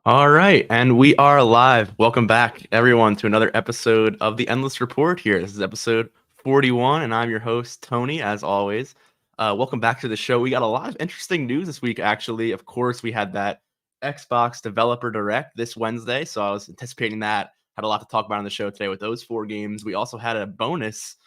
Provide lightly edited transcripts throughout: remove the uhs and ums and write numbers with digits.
All right, and we are live. Welcome back, everyone, to another episode of the Endless Report here. This is episode 41, and I'm your host, Tony, as always. Welcome back to the show. We got a lot of interesting news this week, actually. Of course, we had that Xbox Developer Direct this Wednesday, so I was anticipating that. Had a lot to talk about on the show today with those four games. We also had a bonus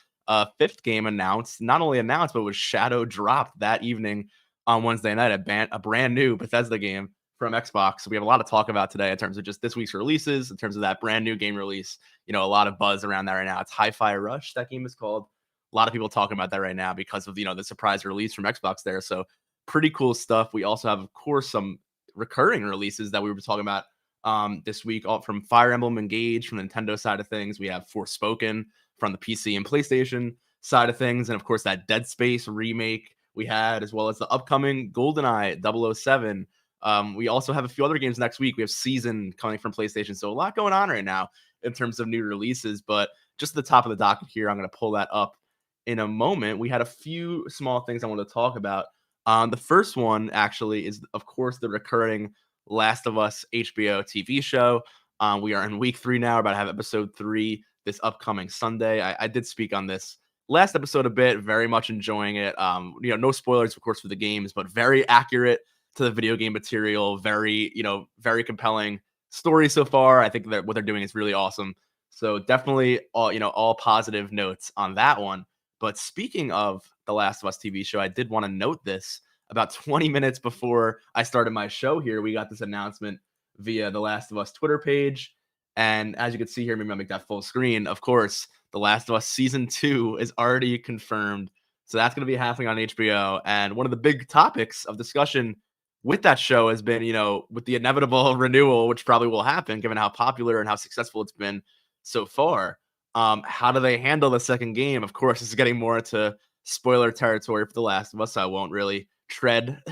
fifth game announced, not only announced, but was shadow dropped that evening on Wednesday night, a brand new Bethesda game from Xbox. So we have a lot to talk about today in terms of just this week's releases, in terms of that brand new game release. A lot of buzz around that right now. It's Hi-Fi Rush, that game is called. A lot of people talking about that right now because of the surprise release from Xbox there. So pretty cool stuff. We also have, of course, some recurring releases that we were talking about this week, all from Fire Emblem Engage from the Nintendo side of things. We have Forspoken from the PC and PlayStation side of things, and of course that Dead Space remake we had, as well as the upcoming GoldenEye 007. We also have a few other games next week. We have Season coming from PlayStation. So a lot going on right now in terms of new releases. But just at the top of the docket here, I'm going to pull that up in a moment. We had a few small things I want to talk about. The first one actually is, of course, the recurring Last of Us HBO TV show. We are in week 3 now. We're about to have episode 3 this upcoming Sunday. I did speak on this last episode a bit, very much enjoying it. No spoilers, of course, for the games, but very accurate to the video game material. Very compelling story so far. I think that what they're doing is really awesome. So definitely all positive notes on that one. But speaking of the Last of Us TV show, I did want to note this. About 20 minutes before I started my show here, we got this announcement via the Last of Us Twitter page. And as you can see here, maybe I'll make that full screen. Of course, The Last of Us Season 2 is already confirmed. So that's going to be happening on HBO. And one of the big topics of discussion with that show has been, with the inevitable renewal, which probably will happen given how popular and how successful it's been so far. How do they handle the second game? Of course, this is getting more into spoiler territory for The Last of Us. So I won't really tread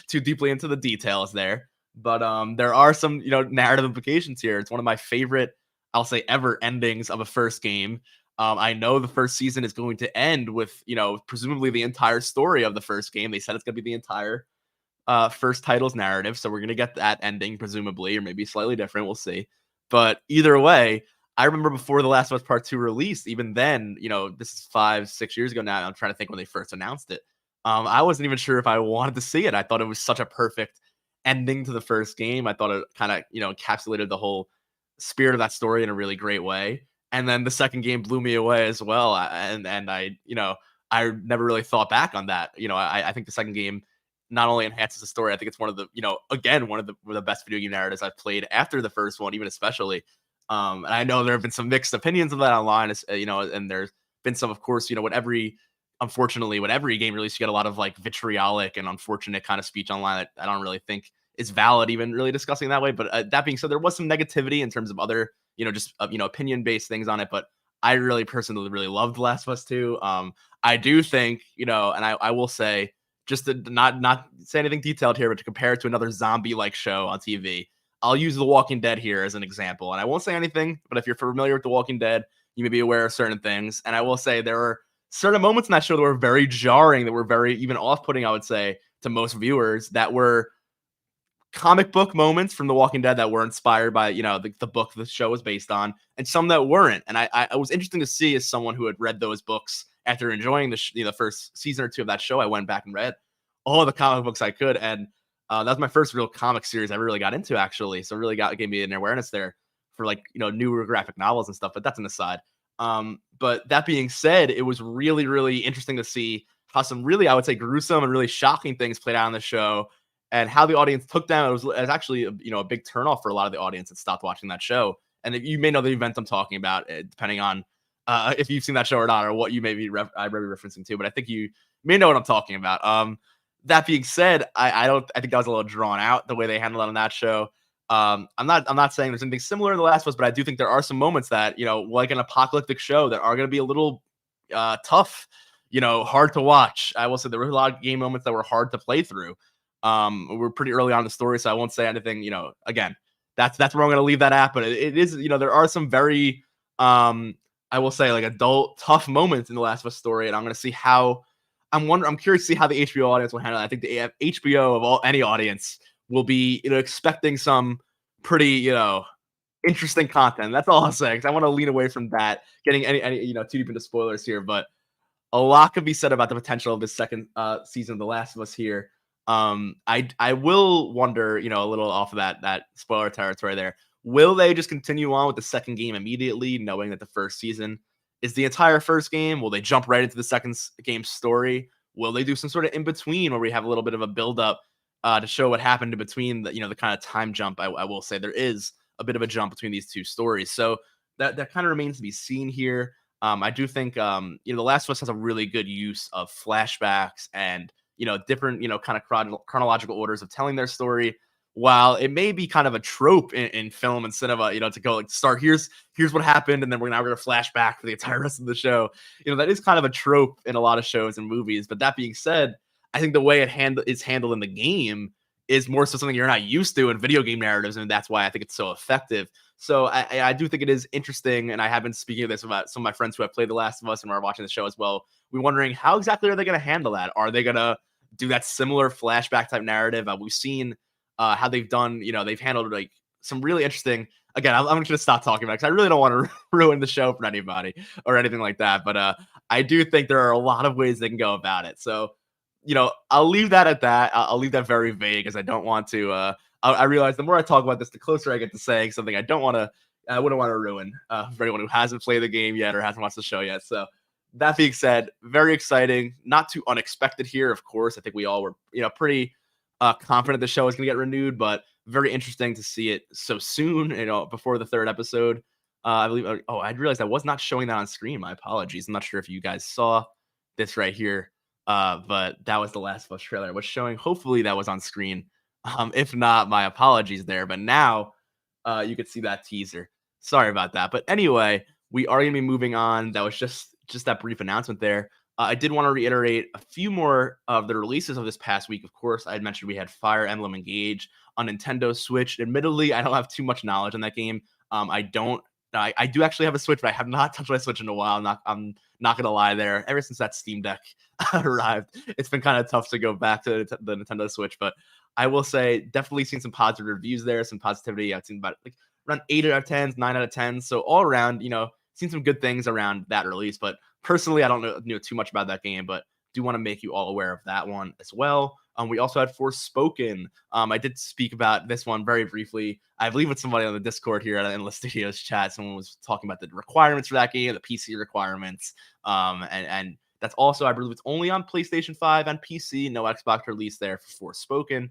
too deeply into the details there. But there are some, narrative implications here. It's one of my favorite, I'll say, ever endings of a first game. I know the first season is going to end with, presumably the entire story of the first game. They said it's going to be the entire first title's narrative. So we're going to get that ending, presumably, or maybe slightly different. We'll see. But either way, I remember before The Last of Us Part 2 released, even then, this is 5-6 years ago now. I'm trying to think when they first announced it. I wasn't even sure if I wanted to see it. I thought it was such a perfect ending to the first game. I thought it kind of, encapsulated the whole spirit of that story in a really great way. And then the second game blew me away as well. And I never really thought back on that. I think the second game not only enhances the story, I think it's one of the, again, one of the best video game narratives I've played after the first one, even especially. And I know there have been some mixed opinions of that online, and there's been some, of course, unfortunately, with every game release, you get a lot of like vitriolic and unfortunate kind of speech online that I don't really think is valid, even really discussing that way. But that being said, there was some negativity in terms of other, opinion based things on it. But I really personally really loved The Last of Us 2. I do think, and I will say, just to not say anything detailed here, but to compare it to another zombie-like show on TV, I'll use The Walking Dead here as an example. And I won't say anything, but if you're familiar with The Walking Dead, you may be aware of certain things. And I will say there were certain moments in that show that were very jarring, that were very even off-putting, I would say, to most viewers, that were comic book moments from The Walking Dead that were inspired by, the book the show was based on, and some that weren't. And I was interesting to see, as someone who had read those books after enjoying the first season or two of that show. I went back and read all the comic books I could, and that was my first real comic series I really got into, actually. So it really gave me an awareness there for newer graphic novels and stuff. But that's an aside. But that being said, it was really, really interesting to see how some really, I would say, gruesome and really shocking things played out on the show, and how the audience took down. It was actually a big turnoff for a lot of the audience that stopped watching that show. And you may know the event I'm talking about, depending on if you've seen that show or not, or what you may be referencing to. But I think you may know what I'm talking about. That being said, I think that was a little drawn out, the way they handled it on that show. I'm not saying there's anything similar to The Last of Us, but I do think there are some moments that, like an apocalyptic show, that are going to be a little tough, hard to watch. I will say there were a lot of game moments that were hard to play through. We're pretty early on in the story, so I won't say anything, again, that's where I'm going to leave that at. But it is, there are some very, I will say, like, adult tough moments in The Last of Us story. And I'm going to see how, I'm curious to see how the HBO audience will handle it. I think the HBO of any audience will be, expecting some pretty, interesting content. That's all I'll say. 'Cause I want to lean away from that, getting any too deep into spoilers here. But a lot could be said about the potential of this second season of The Last of Us here. I will wonder, a little off of that spoiler territory there. Will they just continue on with the second game immediately, knowing that the first season is the entire first game? Will they jump right into the second game story? Will they do some sort of in between where we have a little bit of a build up to show what happened in between the kind of time jump? I will say there is a bit of a jump between these two stories, so that kind of remains to be seen here. I do think The Last of Us has a really good use of flashbacks and different kind of chronological orders of telling their story. While it may be kind of a trope in film and cinema, to go like start here's what happened, and then we're gonna flash back for the entire rest of the show. That is kind of a trope in a lot of shows and movies. But that being said, I think the way is handled in the game is more so something you're not used to in video game narratives, and that's why I think it's so effective. So I do think it is interesting, and I have been speaking of this about some of my friends who have played The Last of Us and are watching the show as well. We're wondering how exactly are they going to handle that? Are they going to do that similar flashback type narrative? We've seen how they've done. They've handled like some really interesting. Again, I'm going to stop talking about it because I really don't want to ruin the show for anybody or anything like that. But I do think there are a lot of ways they can go about it. So I'll leave that at that. I'll leave that very vague as I don't want to. I realize the more I talk about this, the closer I get to saying something I don't want to. I wouldn't want to ruin for anyone who hasn't played the game yet or hasn't watched the show yet. So that being said, very exciting, not too unexpected here. Of course, I think we all were pretty confident the show is going to get renewed, but very interesting to see it so soon. Before the third episode. I believe. Oh, I realized I was not showing that on screen. My apologies. I'm not sure if you guys saw this right here. But that was the Last of Us trailer I was showing. Hopefully that was on screen. If not, my apologies there. But now you could see that teaser. Sorry about that. But anyway, we are going to be moving on. That was just that brief announcement there. I did want to reiterate a few more of the releases of this past week. Of course, I had mentioned we had Fire Emblem Engage on Nintendo Switch. Admittedly, I don't have too much knowledge on that game. I don't. I do actually have a Switch, but I have not touched my Switch in a while. I'm not gonna lie there. Ever since that Steam Deck arrived, it's been kind of tough to go back to the Nintendo Switch. But I will say, definitely seen some positive reviews there, some positivity. I've seen about like around 8 out of 10, 9 out of 10. So all around, seen some good things around that release. But personally, I don't know too much about that game, but do want to make you all aware of that one as well. We also had Forspoken. I did speak about this one very briefly. I believe with somebody on the Discord here at Endless Studios chat, someone was talking about the requirements for that game, the PC requirements. And that's also, I believe it's only on PlayStation 5 and PC, no Xbox release there for Forspoken.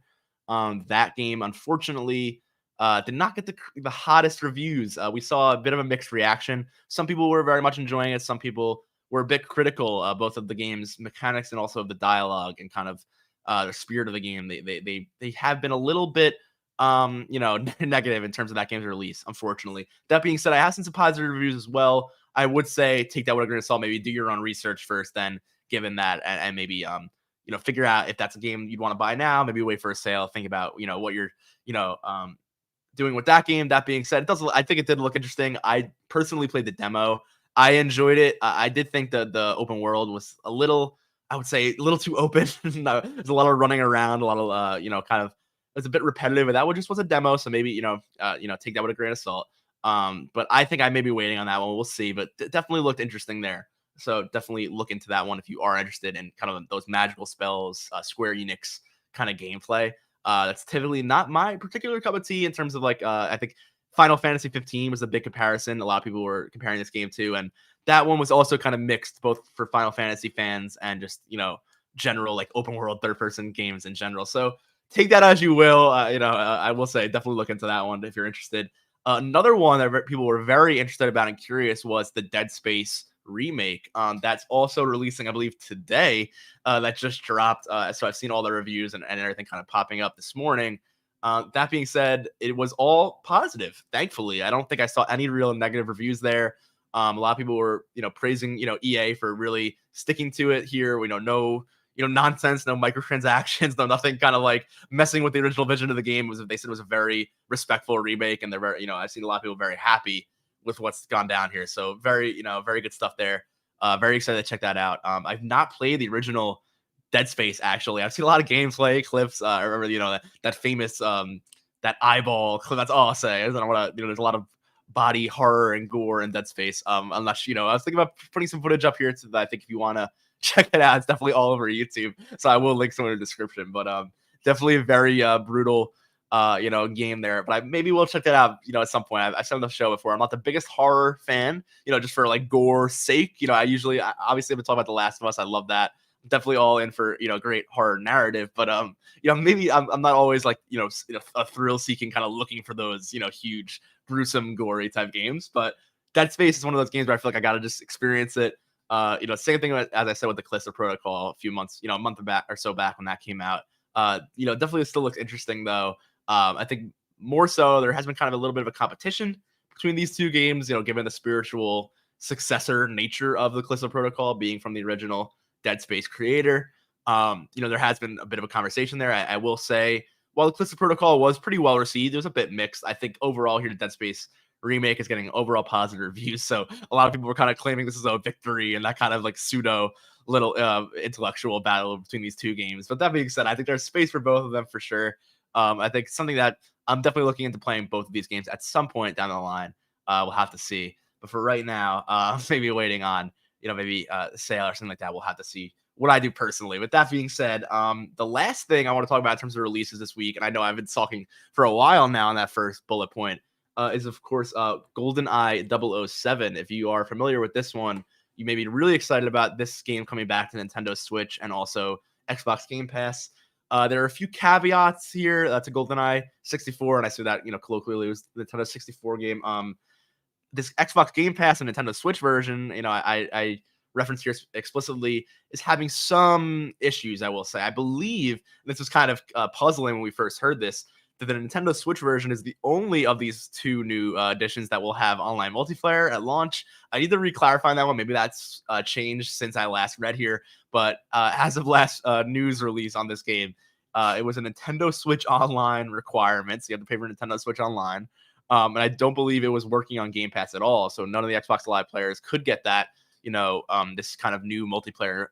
That game, unfortunately, did not get the hottest reviews. We saw a bit of a mixed reaction. Some people were very much enjoying it. Some people were a bit critical, both of the game's mechanics and also of the dialogue and kind of the spirit of the game. They have been a little bit negative in terms of that game's release, unfortunately. That being said, I have seen some positive reviews as well. I would say take that with a grain of salt. Maybe do your own research first, then given that, and maybe figure out if that's a game you'd want to buy now. Maybe wait for a sale. Think about what you're doing with that game. That being said, I think it did look interesting. I personally played the demo. I enjoyed it. I did think that the open world was a little, I would say, a little too open. There's a lot of running around, a lot of kind of, it was a bit repetitive. But that one just was a demo, so maybe take that with a grain of salt. But I think I may be waiting on that one. We'll see. But definitely looked interesting there. So definitely look into that one if you are interested in kind of those magical spells, Square Enix kind of gameplay. That's typically not my particular cup of tea in terms of I think Final Fantasy 15 was a big comparison. A lot of people were comparing this game to, and that one was also kind of mixed, both for Final Fantasy fans and just general like open world third person games in general. So take that as you will. I will say definitely look into that one if you're interested. Another one that people were very interested about and curious was the Dead Space remake. That's also releasing, I believe, today. That just dropped. So I've seen all the reviews and everything kind of popping up this morning. That being said, it was all positive. Thankfully, I don't think I saw any real negative reviews there. A lot of people were, praising, EA for really sticking to it here. We know no, nonsense, no microtransactions, no nothing kind of like messing with the original vision of the game. They said it was a very respectful remake, and they're very, I've seen a lot of people very happy with what's gone down here. So very, very good stuff there. Very excited to check that out. I've not played the original Dead Space, actually. I've seen a lot of gameplay clips. I remember, that famous that eyeball. So that's all I'll say. I don't want to, there's a lot of body horror and gore in Dead Space. Unless I was thinking about putting some footage up here, so that I think if you want to check it out, it's definitely all over YouTube. So I will link some in the description. But definitely a very brutal game there. But I maybe we'll check that out, at some point. I've said on the show before, I'm not the biggest horror fan, just for like gore's sake. I obviously have been talking about The Last of Us. I love that. Definitely all in for great horror narrative, but maybe I'm not always like a thrill seeking kind of looking for those huge gruesome gory type games. But Dead Space is one of those games where I feel like I gotta just experience it. Same thing as I said with the Callisto Protocol a few months, a month back or so back when that came out. Definitely still looks interesting though. I think more so there has been kind of a little bit of a competition between these two games, given the spiritual successor nature of the Callisto Protocol being from the original Dead Space creator. There has been a bit of a conversation there. I will say, while the Callisto Protocol was pretty well received, it was a bit mixed. I think overall here, the Dead Space remake is getting overall positive reviews. So a lot of people were kind of claiming this is a victory and that kind of like pseudo little intellectual battle between these two games. But that being said, I think there's space for both of them for sure. I think something that I'm definitely looking into playing both of these games at some point down the line. We'll have to see. But for right now, maybe waiting on, maybe sale or something like that. We'll have to see what I do personally. With that being said, the last thing I want to talk about in terms of releases this week, and I know I've been talking for a while now on that first bullet point, is of course GoldenEye 007. If you are familiar with this one, you may be really excited about this game coming back to Nintendo Switch and also Xbox Game Pass. There are a few caveats here to GoldenEye 64, and I say that colloquially it was the Nintendo 64 game. This Xbox Game Pass and Nintendo Switch version, I referenced here explicitly, is having some issues. I will say, I believe this was kind of puzzling when we first heard this, that the Nintendo Switch version is the only of these two new editions that will have online multiplayer at launch. I need to re-clarify that one. Maybe that's changed since I last read here. But as of last news release on this game, it was a Nintendo Switch Online requirement. So you have to pay for Nintendo Switch Online. And I don't believe it was working on Game Pass at all. So none of the Xbox Live players could get that, this kind of new multiplayer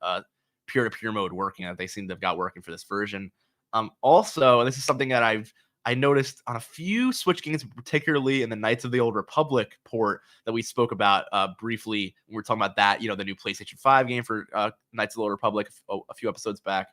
peer-to-peer mode working that they seem to have got working for this version. Also, this is something that I noticed on a few Switch games, particularly in the Knights of the Old Republic port that we spoke about briefly when we were talking about that, the new PlayStation 5 game for Knights of the Old Republic a few episodes back.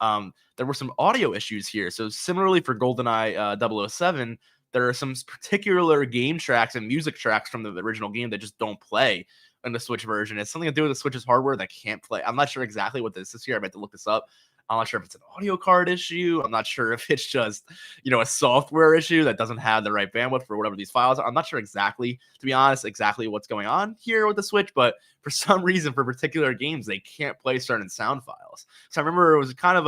There were some audio issues here. So similarly for GoldenEye 007, there are some particular game tracks and music tracks from the original game that just don't play in the Switch version. It's something to do with the Switch's hardware that can't play. I'm not sure exactly what this is here. I meant to look this up. I'm not sure if it's an audio card issue. I'm not sure if it's just, a software issue that doesn't have the right bandwidth for whatever these files are. I'm not sure exactly, to be honest, exactly what's going on here with the Switch, but for some reason, for particular games, they can't play certain sound files. So I remember it was kind of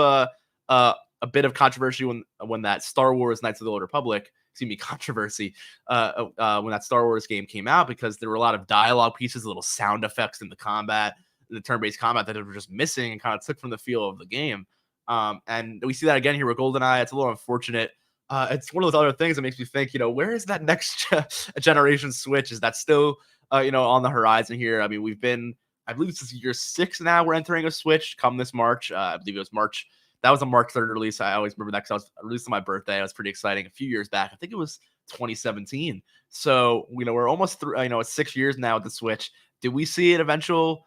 a bit of controversy when that Star Wars Knights of the Old Republic, controversy, when that Star Wars game came out, because there were a lot of dialogue pieces, little sound effects in the combat, the turn-based combat that were just missing and kind of took from the feel of the game. And we see that again here with GoldenEye. It's a little unfortunate. It's one of those other things that makes me think, where is that next generation Switch? Is that still, on the horizon here? I mean, I believe this is year 6 now. We're entering a Switch come this March. I believe it was March. That was a March 3rd release. I always remember that because I was released on my birthday. It was pretty exciting a few years back. I think it was 2017. So, we're almost through, it's 6 years now with the Switch. Did we see an eventual,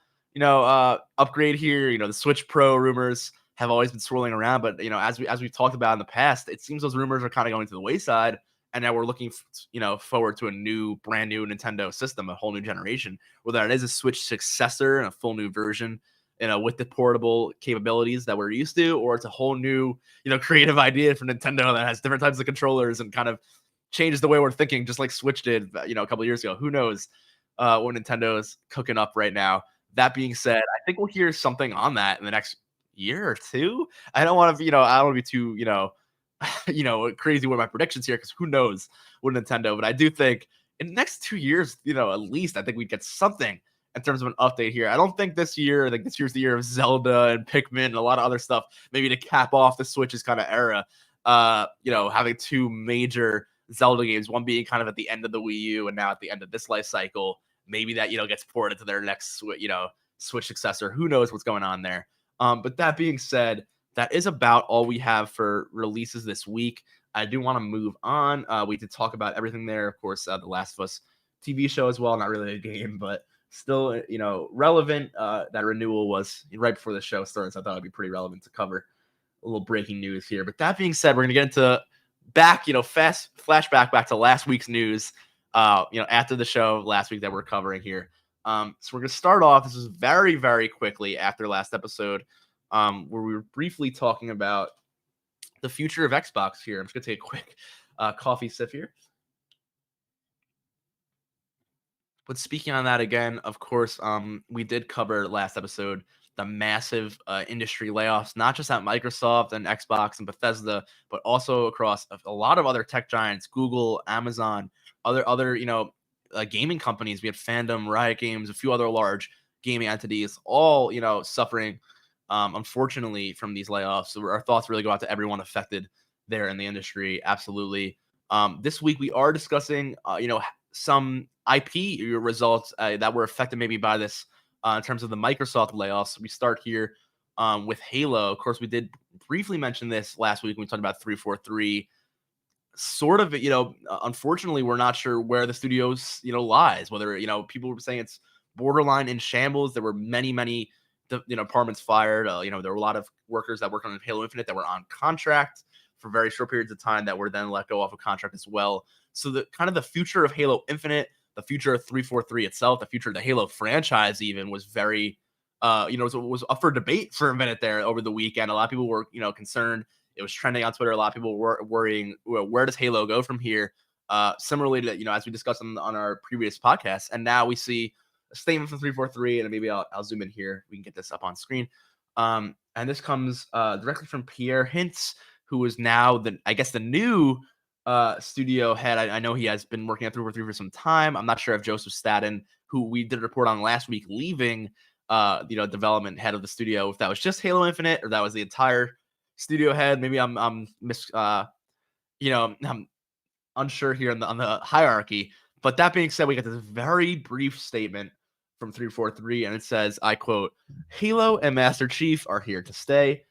upgrade here? The Switch Pro rumors have always been swirling around, but as we've talked about in the past, it seems those rumors are kind of going to the wayside, and now we're looking forward to a brand new Nintendo system, a whole new generation, whether it is a Switch successor and a full new version, with the portable capabilities that we're used to, or it's a whole new creative idea for Nintendo that has different types of controllers and kind of changes the way we're thinking, just like Switch did a couple of years ago. Who knows what Nintendo is cooking up right now. That being said, I think we'll hear something on that in the next year or two. I don't want to, I don't want to be too, crazy with my predictions here, because who knows with Nintendo. But I do think in the next 2 years, at least I think we'd get something in terms of an update here. I don't think this year. I think this year's the year of Zelda and Pikmin and a lot of other stuff, maybe to cap off the Switch's kind of era. Having 2 major Zelda games, one being kind of at the end of the Wii U and now at the end of this life cycle. Maybe that, gets ported to their next, Switch successor. Who knows what's going on there? But that being said, that is about all we have for releases this week. I do want to move on. We did talk about everything there, of course, the Last of Us TV show as well. Not really a game, but still, relevant. That renewal was right before the show started, so I thought it'd be pretty relevant to cover a little breaking news here. But that being said, we're gonna get into fast flashback back to last week's news. After the show last week that we're covering here. So we're gonna start off. This is very, very quickly after last episode, where we were briefly talking about the future of Xbox here. I'm just gonna take a quick coffee sip here. But speaking on that again, of course, we did cover last episode the massive industry layoffs, not just at Microsoft and Xbox and Bethesda, but also across a lot of other tech giants, Google, Amazon, other gaming companies. We had Fandom, Riot Games, a few other large gaming entities, all suffering, unfortunately, from these layoffs. So our thoughts really go out to everyone affected there in the industry. Absolutely. This week we are discussing, some IP results that were affected maybe by this in terms of the Microsoft layoffs. We start here with Halo. Of course, we did briefly mention this last week when we talked about 343. Sort of, unfortunately, we're not sure where the studios, lies. Whether, people were saying it's borderline in shambles. There were many, departments fired. There were a lot of workers that worked on Halo Infinite that were on contract for very short periods of time that were then let go off of contract as well. So the kind of the future of Halo Infinite, the future of 343 itself, the future of the Halo franchise even was very, was up for debate for a minute there over the weekend. A lot of people were, concerned. It was trending on Twitter. A lot of people were worrying, where does Halo go from here? Similarly to, as we discussed on our previous podcast. And now we see a statement from 343, and maybe I'll zoom in here. We can get this up on screen. And this comes directly from Pierre Hintz, who is now the new studio head. I know he has been working at 343 for some time. I'm not sure if Joseph Staten, who we did a report on last week, leaving development head of the studio, if that was just Halo Infinite or that was the entire studio head. Maybe I'm unsure here on the hierarchy. But that being said, we got this very brief statement from 343, and it says, I quote, "Halo and Master Chief are here to stay.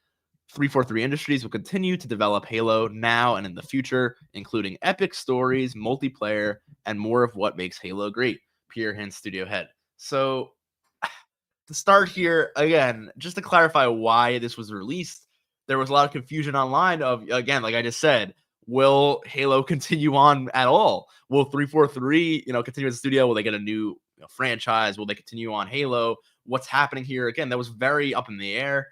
343 Industries will continue to develop Halo now and in the future, including epic stories, multiplayer, and more of what makes Halo great." Pierre Hintz, studio head. So to start here, again, just to clarify why this was released, there was a lot of confusion online of, again, like I just said, will Halo continue on at all? Will 343, continue as a studio? Will they get a new franchise? Will they continue on Halo? What's happening here? Again, that was very up in the air.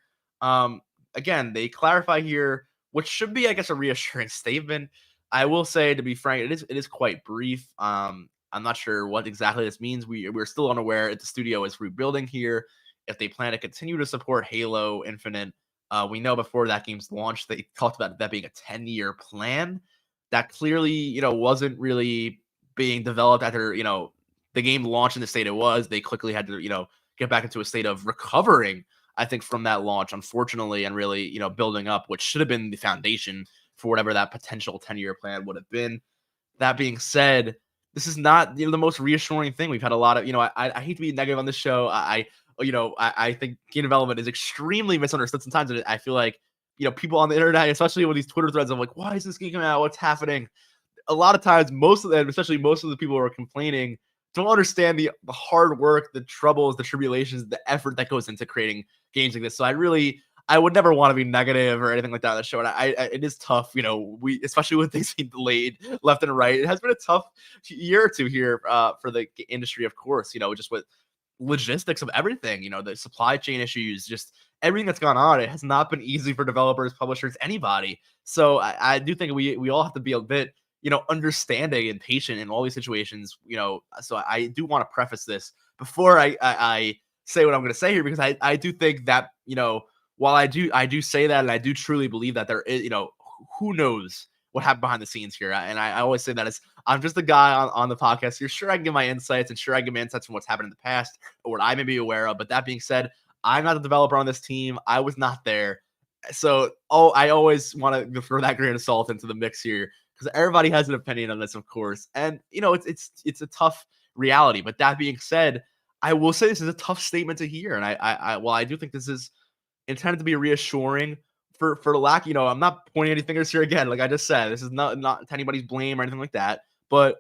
Again, they clarify here, which should be, I guess, a reassuring statement. I will say, to be frank, it is quite brief. I'm not sure what exactly this means. We're still unaware if the studio is rebuilding here, if they plan to continue to support Halo Infinite. We know before that game's launched, they talked about that being a 10-year plan. That clearly, wasn't really being developed after, the game launched in the state it was. They quickly had to, get back into a state of recovering, I think, from that launch, unfortunately, and really, building up, which should have been the foundation for whatever that potential 10-year plan would have been. That being said, this is not, the most reassuring thing. We've had a lot of, I hate to be negative on this show. I think game development is extremely misunderstood sometimes. And I feel like, people on the internet, especially with these Twitter threads, I'm like, why is this game coming out? What's happening? A lot of times, most of them, especially most of the people who are complaining, don't understand the hard work, the troubles, the tribulations, the effort that goes into creating games like this. So I would never want to be negative or anything like that on the show. And it is tough, especially with things being delayed left and right. It has been a tough year or two here for the industry, of course, just with logistics of everything, the supply chain issues, just everything that's gone on. It has not been easy for developers, publishers, anybody. So I do think we all have to be a bit, understanding and patient in all these situations, so I do want to preface this before I say what I'm going to say here, because I do think that, while I do say that, and I do truly believe that there is, who knows what happened behind the scenes here. And I always say that I'm just a guy on the podcast here. Sure, I can give my insights, and sure, I can give my insights from what's happened in the past or what I may be aware of. But that being said, I'm not the developer on this team. I was not there. So, I always want to throw that grain of salt into the mix here, because everybody has an opinion on this, of course. And, it's a tough reality. But that being said, I will say this is a tough statement to hear. And while I do think this is intended to be reassuring for lack, I'm not pointing any fingers here again. Like I just said, this is not to anybody's blame or anything like that. But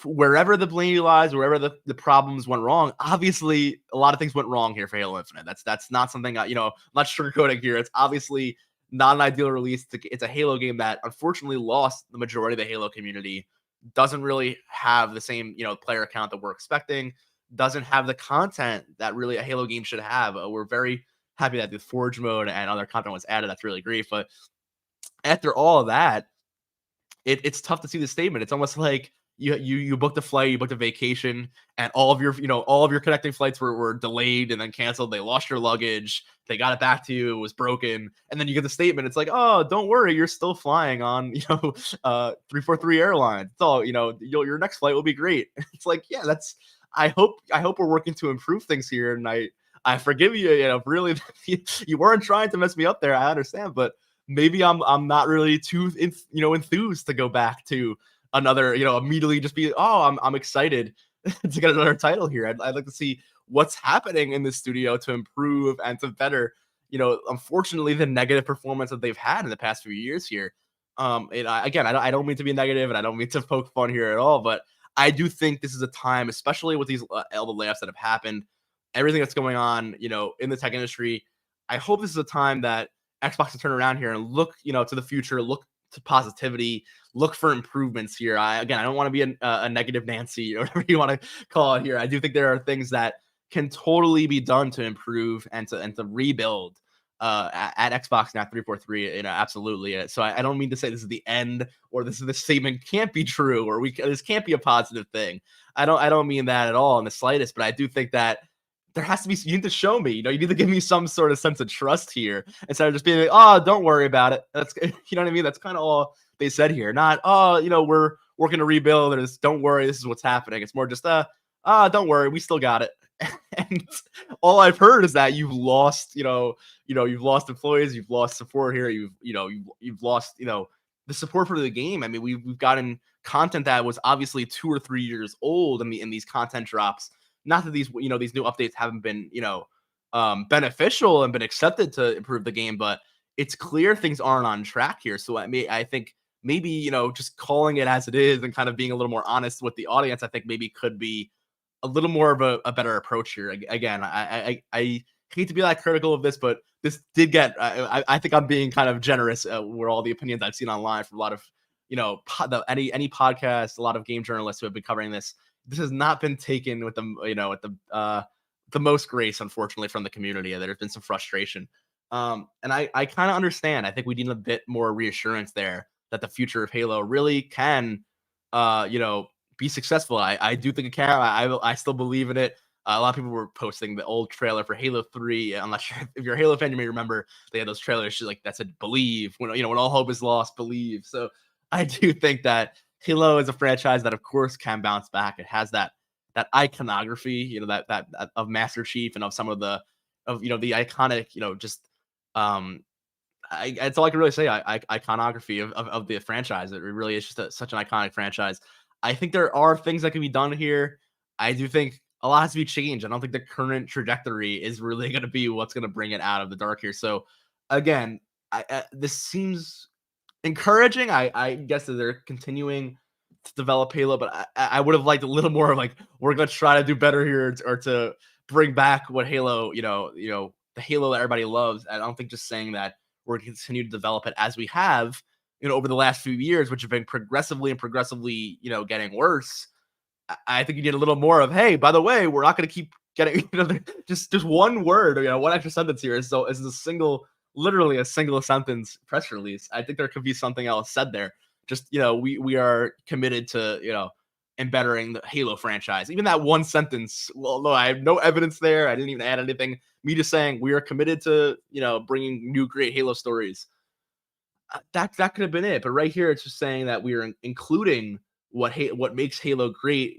wherever the blame lies, wherever the problems went wrong, obviously a lot of things went wrong here for Halo Infinite. That's not something I'm not sugarcoating here. It's obviously not an ideal release. It's a Halo game that unfortunately lost the majority of the Halo community. Doesn't really have the same player count that we're expecting. Doesn't have the content that really a Halo game should have. We're very happy that the Forge mode and other content was added. That's really great. But after all of that, it's tough to see the statement. It's almost like you booked a flight, you booked a vacation, and all of your connecting flights were delayed and then canceled. They lost your luggage, they got it back to you, it was broken, and then you get the statement. It's like, oh, don't worry, you're still flying on 343 Airlines. It's all your next flight will be great. It's like, yeah, that's. I hope we're working to improve things here, and I forgive you. Really, you weren't trying to mess me up there. I understand, but maybe I'm not really too enthused to go back to another, immediately just be, oh, I'm excited to get another title here. I'd like to see what's happening in the studio to improve and to better, unfortunately the negative performance that they've had in the past few years here. Again, I don't mean to be negative and I don't mean to poke fun here at all, but I do think this is a time, especially with these all the layoffs that have happened, everything that's going on, in the tech industry. I hope this is a time that Xbox to turn around here and look, to the future, look to positivity, look for improvements here. I don't want to be a negative Nancy or whatever you want to call it here. I do think there are things that can totally be done to improve and to rebuild at Xbox now 343. Absolutely. So I don't mean to say this is the end or this statement can't be true or this can't be a positive thing. I don't mean that at all in the slightest, but I do think that there has to be, you need to show me, you need to give me some sort of sense of trust here instead of just being like, oh, don't worry about it. That's, you know what I mean? That's kind of all they said here. Not, oh, we're working to rebuild or just don't worry, this is what's happening. It's more just, don't worry, we still got it. And all I've heard is that you've lost, you've lost employees, you've lost support here. You've lost, the support for the game. I mean, we've gotten content that was obviously 2 or 3 years old in these content drops. Not that these new updates haven't been, beneficial and been accepted to improve the game, but it's clear things aren't on track here. So I think maybe, just calling it as it is and kind of being a little more honest with the audience, I think maybe could be a little more of a better approach here. Again, I hate to be that critical of this, but this did get, I think I'm being kind of generous where all the opinions I've seen online from a lot of, any podcast, a lot of game journalists who have been covering this. This has not been taken with the most grace, unfortunately, from the community. There's been some frustration. And I kind of understand. I think we need a bit more reassurance there that the future of Halo really can, be successful. I do think it can. I still believe in it. A lot of people were posting the old trailer for Halo 3. I'm not sure if you're a Halo fan, you may remember they had those trailers like that said "Believe." When when all hope is lost, believe. So I do think that Halo is a franchise that, of course, can bounce back. It has that iconography, that of Master Chief and of some of the the iconic, it's all I can really say. Iconography of the franchise. It really is just such an iconic franchise. I think there are things that can be done here. I do think a lot has to be changed. I don't think the current trajectory is really going to be what's going to bring it out of the dark here. So, again, this seems encouraging. I guess that they're continuing to develop Halo, but I would have liked a little more of like, we're going to try to do better here or to bring back what Halo, the Halo that everybody loves. I don't think just saying that we're going to continue to develop it as we have, over the last few years, which have been progressively, getting worse. I think you need a little more of, hey, by the way, we're not going to keep getting, just one word, one extra sentence here. So it's literally a single sentence press release. I think there could be something else said there. Just, we are committed to, and bettering the Halo franchise. Even that one sentence, well, no, I have no evidence there. I didn't even add anything. Me just saying we are committed to, bringing new great Halo stories. That could have been it. But right here, it's just saying that we are including what makes Halo great,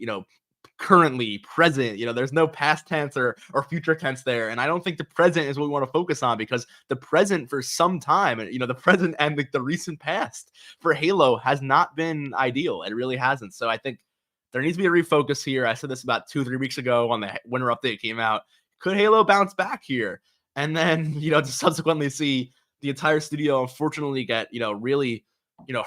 currently present. There's no past tense or future tense there. And I don't think the present is what we want to focus on, because the present for some time, the present and the recent past for Halo has not been ideal. It really hasn't. So I think there needs to be a refocus here. I said this about 2-3 weeks ago when the winter update came out. Could Halo bounce back here? And then, to subsequently see the entire studio unfortunately get, really,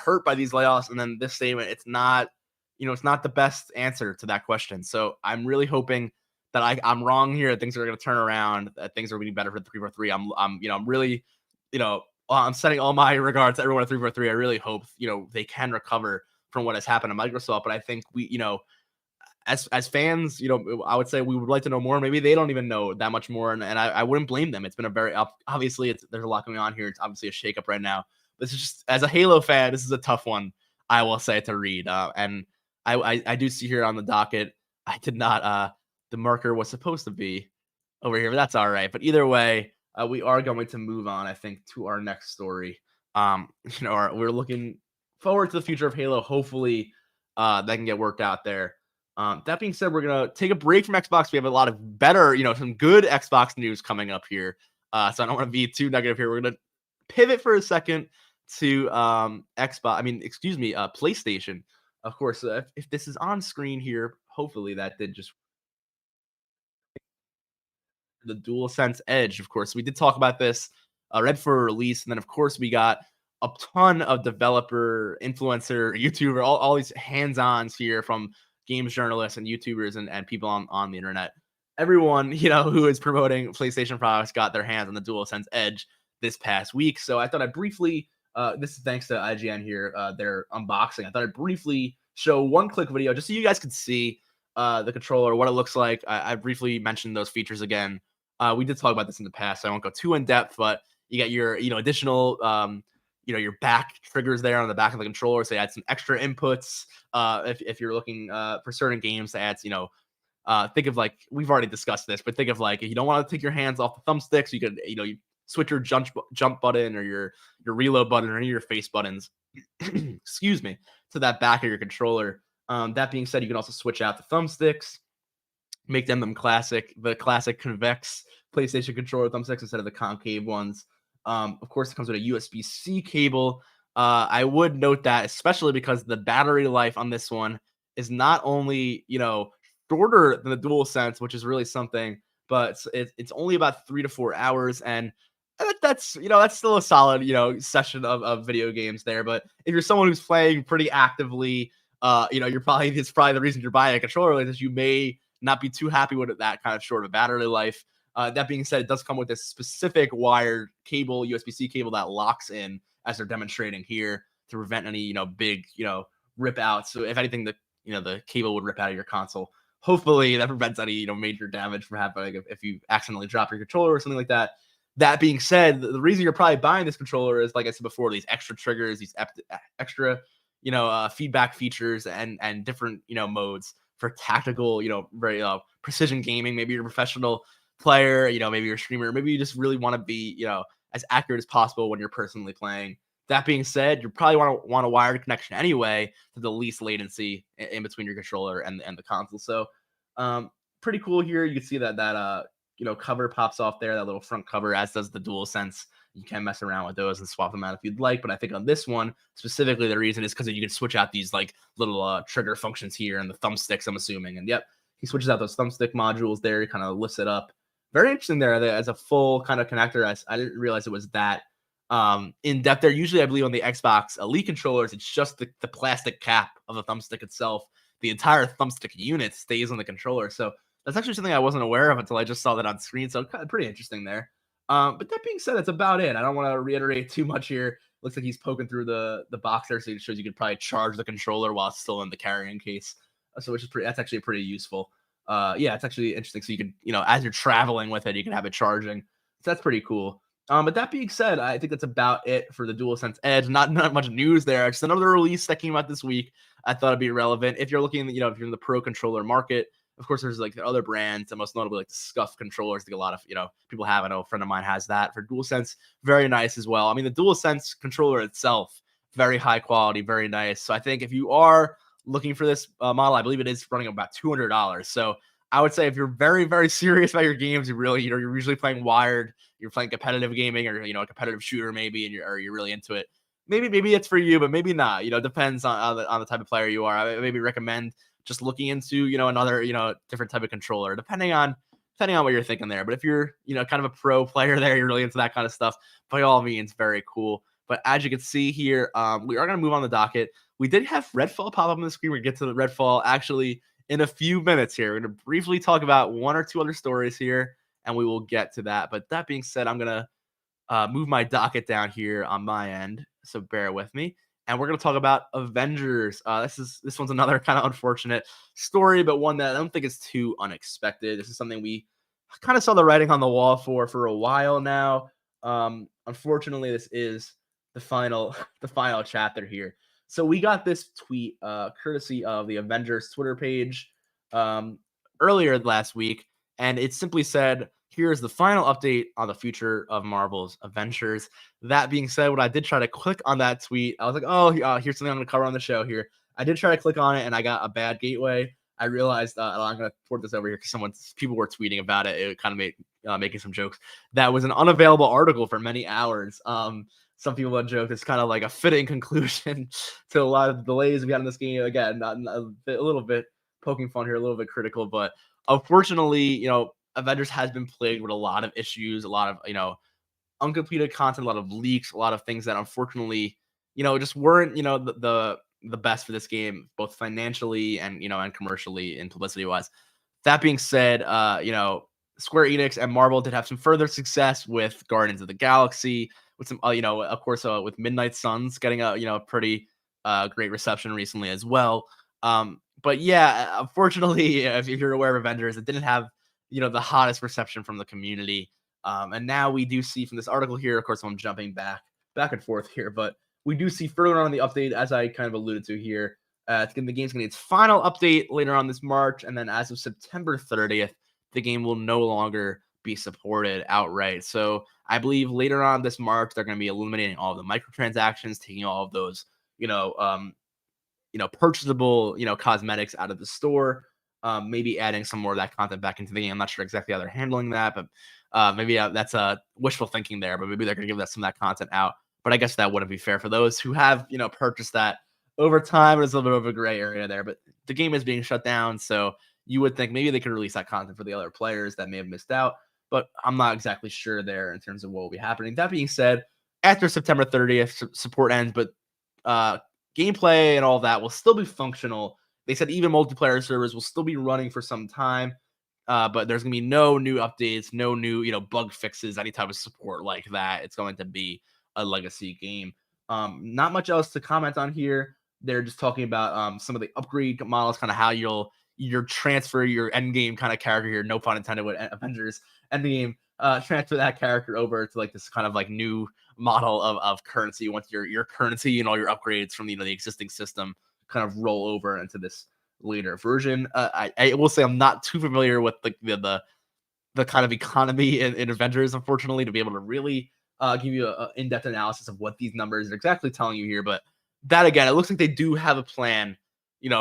hurt by these layoffs. And then this statement, it's not the best answer to that question. So I'm really hoping that I'm wrong here. Things are going to turn around. That things are going to be better for the 343. I'm really, I'm sending all my regards to everyone at 343. I really hope, they can recover from what has happened to Microsoft. But I think we, as fans, I would say we would like to know more. Maybe they don't even know that much more, and I wouldn't blame them. It's been a very obviously there's a lot going on here. It's obviously a shakeup right now. This is just, as a Halo fan, this is a tough one, I will say, to read. And I do see here on the docket, I did not the marker was supposed to be over here, but that's all right. But either way, we are going to move on, I think, to our next story. We're looking forward to the future of Halo. Hopefully, that can get worked out there. That being said, we're gonna take a break from Xbox. We have a lot of better, some good Xbox news coming up here. So I don't want to be too negative here. We're gonna pivot for a second to PlayStation. Of course, if this is on screen here, hopefully that did just the Dualsense Edge. Of course, we did talk about this right for release, and then of course we got a ton of developer, influencer, YouTuber, all these hands-ons here from games journalists and YouTubers and people on the internet. Everyone, who is promoting PlayStation products got their hands on the DualSense Edge this past week. So I thought I'd briefly, this is thanks to IGN here, their unboxing. I thought I'd briefly show one quick video just so you guys could see the controller, what it looks like. I briefly mentioned those features again. We did talk about this in the past, so I won't go too in depth, but you get your, additional, your back triggers there on the back of the controller. So they add some extra inputs if you're looking for certain games to add, think of, like, we've already discussed this, but think of, like, if you don't want to take your hands off the thumbsticks, you could, you switch your jump button or your reload button or any of your face buttons, excuse me, to that back of your controller. That being said, you can also switch out the thumbsticks, make them the classic convex PlayStation controller thumbsticks instead of the concave ones. Of course, it comes with a USB-C cable. I would note that, especially because the battery life on this one is not only, shorter than the DualSense, which is really something, but it's only about 3 to 4 hours. And that's still a solid, session of video games there. But if you're someone who's playing pretty actively, it's probably the reason you're buying a controller like this. You may not be too happy with that kind of short of battery life. That being said, it does come with this specific wired cable, USB-C cable, that locks in, as they're demonstrating here, to prevent any, big, rip outs. So if anything, the cable would rip out of your console. Hopefully that prevents any, major damage from happening if you accidentally drop your controller or something like that. That being said, the reason you're probably buying this controller is, like I said before, these extra triggers, these extra, feedback features and different, modes for tactical, very precision gaming. Maybe you're a professional player, maybe you're a streamer, maybe you just really want to be, as accurate as possible when you're personally playing. That being said, you probably want a wired connection anyway to the least latency in between your controller and the console. So pretty cool here. You can see that cover pops off there, that little front cover, as does the DualSense. You can mess around with those and swap them out if you'd like. But I think on this one specifically, the reason is because you can switch out these, like, little trigger functions here and the thumbsticks, I'm assuming. And yep, he switches out those thumbstick modules there. He kind of lifts it up. Very interesting there as a full kind of connector. I didn't realize it was that in depth there. Usually, I believe on the Xbox Elite controllers, it's just the plastic cap of the thumbstick itself. The entire thumbstick unit stays on the controller. So that's actually something I wasn't aware of until I just saw that on screen. So kind of pretty interesting there. But that being said, that's about it. I don't want to reiterate too much here. Looks like he's poking through the box there, so it shows you could probably charge the controller while it's still in the carrying case. So that's actually pretty useful. Yeah, it's actually interesting. So you can, as you're traveling with it, you can have it charging. So that's pretty cool. But that being said, I think that's about it for the DualSense Edge. Not much news there. Just another release that came out this week. I thought it'd be relevant. If you're looking, if you're in the pro controller market, of course, there's like other brands, and most notably like the Scuff controllers. I think a lot of people have. I know a friend of mine has that for DualSense. Very nice as well. I mean, the DualSense controller itself, very high quality, very nice. So I think if you are looking for this model, I believe it is running about $200. So I would say if you're very, very serious about your games, you're usually playing wired, you're playing competitive gaming, or a competitive shooter maybe, and you're really into it. Maybe it's for you, but maybe not. Depends on the type of player you are. I maybe recommend just looking into another different type of controller, depending on depending on what you're thinking there. But if you're, kind of a pro player there, you're really into that kind of stuff, by all means, very cool. But as you can see here, we are going to move on the docket. We did have Redfall pop up on the screen. We get to the Redfall actually in a few minutes here. We're going to briefly talk about one or two other stories here, and we will get to that. But that being said, I'm going to move my docket down here on my end, so bear with me. And we're going to talk about Avengers. This one's another kind of unfortunate story, but one that I don't think is too unexpected. This is something we kind of saw the writing on the wall for a while now. Unfortunately, this is the final the final chapter here. So we got this tweet courtesy of the Avengers Twitter page earlier last week, and it simply said, "Here's the final update on the future of Marvel's Avengers." That being said, when I did try to click on that tweet, I was like, "Oh, here's something I'm going to cover on the show here." I did try to click on it, and I got a bad gateway. I realized I'm going to port this over here because people were tweeting about it. It kind of made making some jokes. That was an unavailable article for many hours. Some people have joked it's kind of like a fitting conclusion to a lot of the delays we got in this game. Again, a little bit poking fun here, a little bit critical, but unfortunately, Avengers has been plagued with a lot of issues, a lot of, uncompleted content, a lot of leaks, a lot of things that unfortunately, just weren't, the best for this game, both financially and, and commercially and publicity wise. That being said, Square Enix and Marvel did have some further success with Guardians of the Galaxy, with some, of course, with Midnight Suns getting a, pretty great reception recently as well. But yeah, unfortunately, if you're aware of Avengers, it didn't have, the hottest reception from the community. And now we do see from this article here, of course, I'm jumping back and forth here, but we do see further on in the update, as I kind of alluded to here, the game's going to get its final update later on this March, and then as of September 30th, the game will no longer be supported outright. So I believe later on this March, they're going to be eliminating all of the microtransactions, taking all of those, purchasable, cosmetics out of the store, maybe adding some more of that content back into the game. I'm not sure exactly how they're handling that, but maybe that's wishful thinking there, but maybe they're going to give some of that content out. But I guess that wouldn't be fair for those who have, purchased that over time. There's a little bit of a gray area there, but the game is being shut down. So you would think maybe they could release that content for the other players that may have missed out, but I'm not exactly sure there in terms of what will be happening. That being said, after September 30th, support ends, but gameplay and all of that will still be functional. They said even multiplayer servers will still be running for some time, but there's going to be no new updates, no new, bug fixes, any type of support like that. It's going to be a legacy game. Not much else to comment on here. They're just talking about some of the upgrade models, kind of how you'll transfer your end game kind of character here. No pun intended with Avengers end game. Transfer that character over to like this kind of like new model of currency. Once your currency and all your upgrades from the existing system kind of roll over into this later version. I will say I'm not too familiar with the kind of economy in Avengers, unfortunately, to be able to really give you an in-depth analysis of what these numbers are exactly telling you here. But that again, it looks like they do have a plan,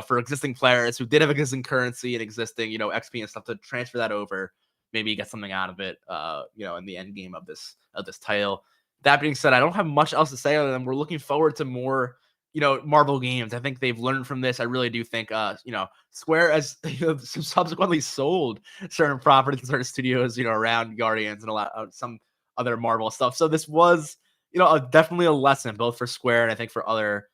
for existing players who did have existing currency and existing, XP and stuff to transfer that over, maybe get something out of it, in the end game of this title. That being said, I don't have much else to say other than we're looking forward to more, Marvel games. I think they've learned from this. I really do think, Square has subsequently sold certain properties and certain studios, around Guardians and a lot of some other Marvel stuff. So this was, definitely a lesson both for Square and I think for other,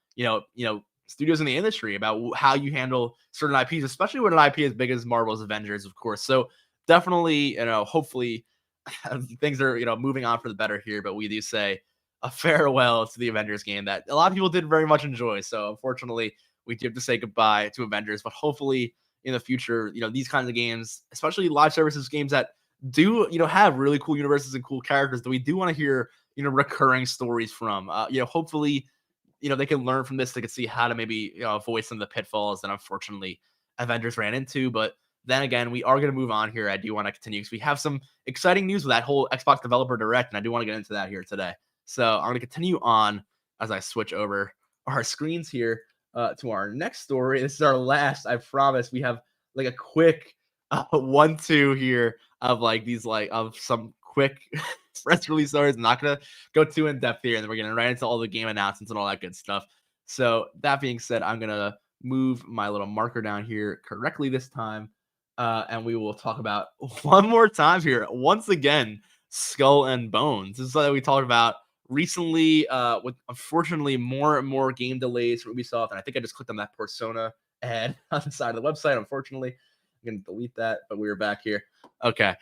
studios in the industry about how you handle certain IPs, especially with an IP as big as Marvel's Avengers, of course. So definitely, hopefully things are, moving on for the better here, but we do say a farewell to the Avengers game that a lot of people did very much enjoy. So unfortunately, we do have to say goodbye to Avengers, but hopefully in the future, these kinds of games, especially live services games that do, have really cool universes and cool characters that we do want to hear, recurring stories from, hopefully, they can learn from this. They can see how to maybe, avoid some of the pitfalls that unfortunately Avengers ran into. But then again, we are going to move on here. I do want to continue because we have some exciting news with that whole Xbox Developer Direct, and I do want to get into that here today. So I'm going to continue on as I switch over our screens here to our next story. This is our last, I promise. We have like a quick 1-2 here of like these of some quick press release stories. I'm not going to go too in depth here, and then we're going to right into all the game announcements and all that good stuff. So that being said, I'm going to move my little marker down here correctly this time. and we will talk about one more time here. Once again, Skull and Bones. This is something we talked about recently. With unfortunately more and more game delays from Ubisoft, and I think I just clicked on that Persona ad on the side of the website. Unfortunately, I'm gonna delete that, but we were back here. Okay.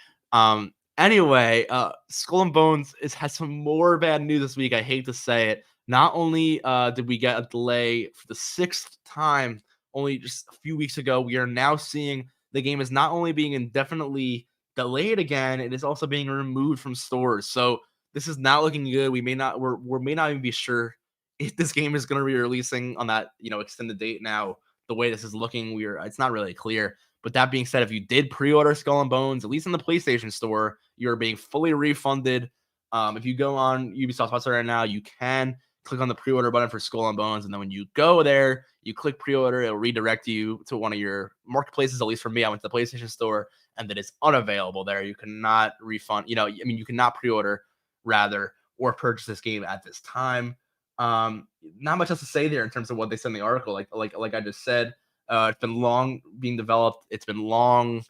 Anyway, Skull and Bones has some more bad news this week. I hate to say it. Not only did we get a delay for the sixth time only just a few weeks ago, we are now seeing the game is not only being indefinitely delayed again, it is also being removed from stores. So this is not looking good. We may not even be sure if this game is going to be releasing on that extended date now. The way this is looking, it's not really clear. But that being said, if you did pre-order Skull and Bones, at least in the PlayStation Store, you're being fully refunded. If you go on Ubisoft's website right now, you can click on the pre-order button for Skull and Bones, and then when you go there, you click pre-order, it'll redirect you to one of your marketplaces. At least for me, I went to the PlayStation Store, and that is unavailable there. You cannot refund. You cannot pre-order rather or purchase this game at this time. Not much else to say there in terms of what they said in the article. Like I just said, it's been long being developed. It's been long.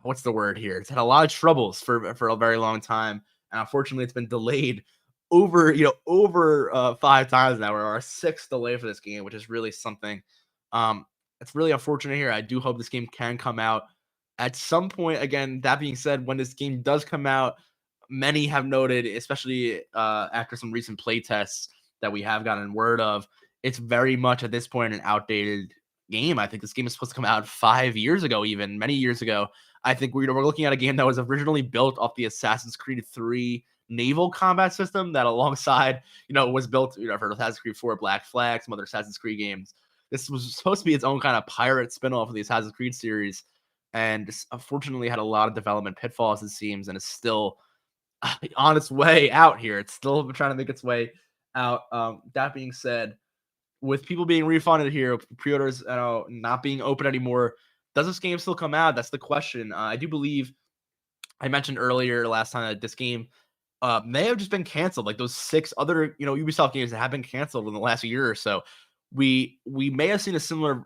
What's the word here? It's had a lot of troubles for a very long time, and unfortunately, it's been delayed over 5 times now. We're our sixth delay for this game, which is really something. It's really unfortunate here. I do hope this game can come out at some point. Again, that being said, when this game does come out, many have noted, especially after some recent play tests that we have gotten word of, it's very much at this point an outdated game. I think this game is supposed to come out 5 years ago, even many years ago. I think we're looking at a game that was originally built off the Assassin's Creed 3 naval combat system that alongside, was built, for Assassin's Creed 4 Black Flag, some other Assassin's Creed games. This was supposed to be its own kind of pirate spinoff of the Assassin's Creed series, and just unfortunately had a lot of development pitfalls, it seems, and is still on its way out here. It's still trying to make its way out. That being said, with people being refunded here, pre-orders not being open anymore, does this game still come out? That's the question. I do believe I mentioned earlier last time that this game may have just been canceled, like those 6 other Ubisoft games that have been canceled in the last year or so. We may have seen a similar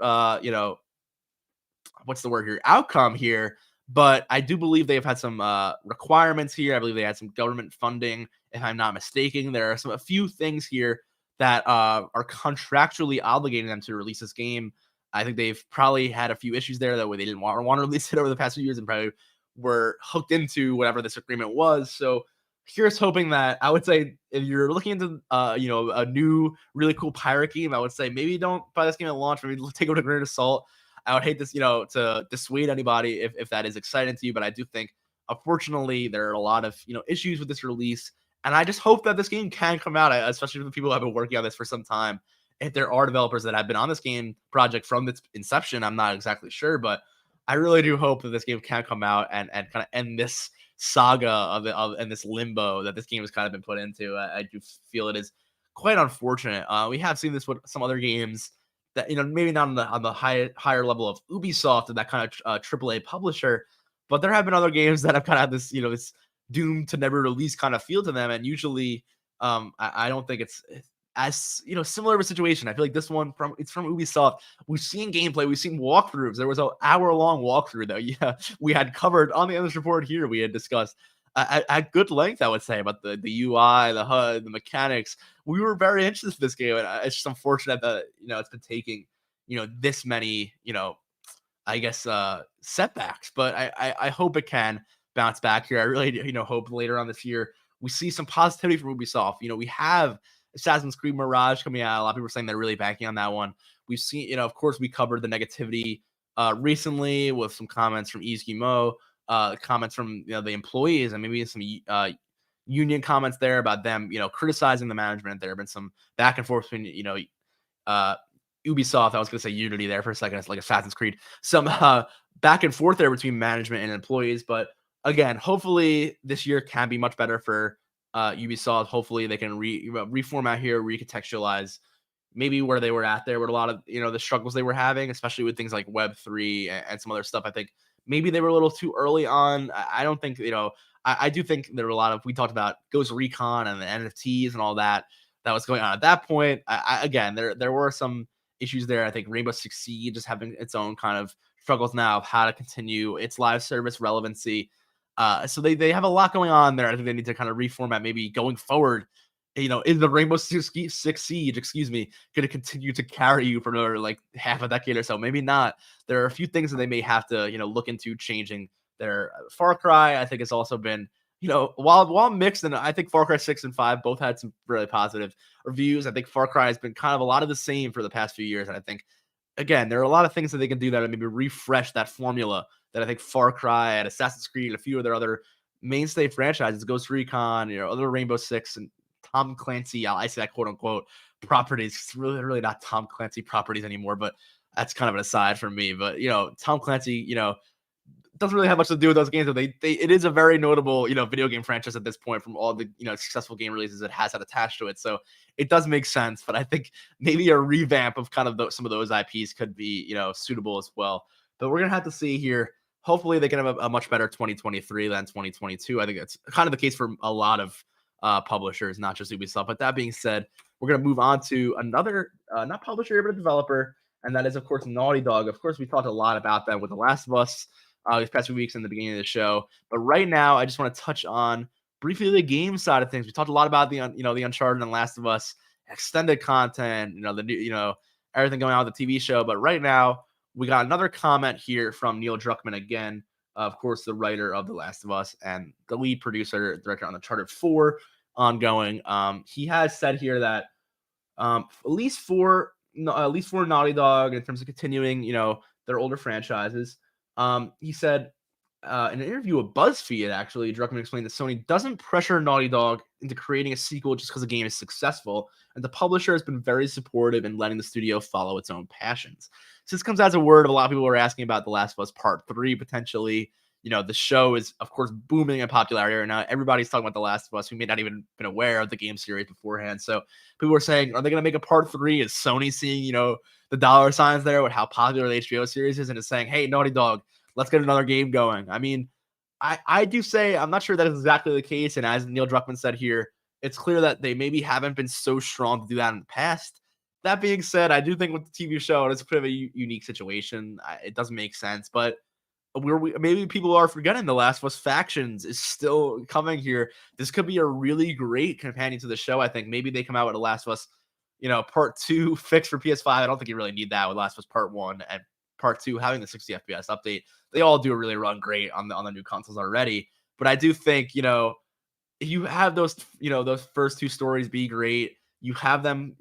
what's the word here, outcome here, but I do believe they've had some requirements here. I believe they had some government funding, if I'm not mistaken. There are a few things here that are contractually obligating them to release this game. I think they've probably had a few issues there that way they didn't want to release it over the past few years, and probably were hooked into whatever this agreement was. So here's hoping that, I would say, if you're looking into a new really cool pirate game, I would say maybe don't buy this game at launch. Maybe take it with a grain of salt. I would hate this, to dissuade anybody if that is exciting to you, but I do think, unfortunately, there are a lot of issues with this release, and I just hope that this game can come out, especially for the people who have been working on this for some time. If there are developers that have been on this game project from its inception, I'm not exactly sure, but I really do hope that this game can come out and kind of end this saga and this limbo that this game has kind of been put into. I do feel it is quite unfortunate. We have seen this with some other games that maybe not on the higher level of Ubisoft and that kind of AAA publisher, but there have been other games that have kind of had this this doomed to never release kind of feel to them, and usually I don't think it's as similar of a situation. I feel like this one from Ubisoft. We've seen gameplay, we've seen walkthroughs. There was an hour-long walkthrough that we had covered on the Endless Report here. We had discussed at good length, I would say, about the UI, the HUD, the mechanics. We were very interested in this game, and it's just unfortunate that it's been taking this many I guess setbacks. But I hope it can bounce back here. I really hope later on this year we see some positivity from Ubisoft. We have Assassin's Creed Mirage coming out. A lot of people are saying they're really banking on that one. We've seen, of course, we covered the negativity recently with some comments from Izguimo, comments from the employees, and maybe some union comments there about them, criticizing the management. There have been some back and forth between, Ubisoft. I was going to say Unity there for a second. It's like Assassin's Creed. Some back and forth there between management and employees. But again, hopefully this year can be much better for Ubisoft. Hopefully they can reformat here, recontextualize maybe where they were at there with a lot of the struggles they were having, especially with things like Web3 and some other stuff. I think maybe they were a little too early on. I don't think I do think there were a lot of, we talked about Ghost Recon and the NFTs and all that was going on at that point. Again, there were some issues there. I think Rainbow Six Siege just having its own kind of struggles now of how to continue its live service relevancy. So they have a lot going on there. I think they need to kind of reformat maybe going forward. Is the Rainbow Six Siege, excuse me, going to continue to carry you for another like half a decade or so? Maybe not. There are a few things that they may have to, look into changing. Their Far Cry, I think, has also been, while mixed, and I think Far Cry 6 and 5 both had some really positive reviews. I think Far Cry has been kind of a lot of the same for the past few years, and I think again, there are a lot of things that they can do that maybe refresh that formula that I think Far Cry and Assassin's Creed and a few of their other mainstay franchises, Ghost Recon, other Rainbow Six and Tom Clancy, I say that quote unquote properties. It's really not Tom Clancy properties anymore, but that's kind of an aside for me. But Tom Clancy, doesn't really have much to do with those games, but it is a very notable, video game franchise at this point from all the, successful game releases it has had attached to it. So it does make sense, but I think maybe a revamp of kind of some of those IPs could be, suitable as well. But we're going to have to see here. Hopefully they can have a much better 2023 than 2022. I think that's kind of the case for a lot of publishers, not just Ubisoft. But that being said, we're going to move on to another, not publisher, but a developer. And that is, of course, Naughty Dog. Of course, we talked a lot about that with The Last of Us these past few weeks in the beginning of the show. But right now, I just want to touch on briefly the game side of things. We talked a lot about the Uncharted and Last of Us extended content, the new, everything going on with the TV show. But right now, we got another comment here from Neil Druckmann again, of course, the writer of The Last of Us and the lead producer, director on Uncharted 4 ongoing. He has said here that at least for Naughty Dog in terms of continuing, their older franchises. He said in an interview with BuzzFeed, actually, Druckmann explained that Sony doesn't pressure Naughty Dog into creating a sequel just because the game is successful, and the publisher has been very supportive in letting the studio follow its own passions. So this comes as a word. A lot of people are asking about The Last of Us Part 3 potentially. The show is, of course, booming in popularity right now. Everybody's talking about The Last of Us who may not even been aware of the game series beforehand. So people are saying, are they going to make a Part 3? Is Sony seeing, the dollar signs there with how popular the HBO series is and is saying, hey, Naughty Dog, let's get another game going? I mean, I do say I'm not sure that is exactly the case. And as Neil Druckmann said here, it's clear that they maybe haven't been so strong to do that in the past. That being said, I do think with the TV show, it's a bit of a unique situation. It doesn't make sense, but maybe people are forgetting The Last of Us Factions is still coming here. This could be a really great companion to the show. I think maybe they come out with The Last of Us, Part 2 fixed for PS5. I don't think you really need that with Last of Us Part 1 and Part 2 having the 60 FPS update. They all do really run great on the new consoles already. But I do think, if you have those, those first two stories be great, you have them,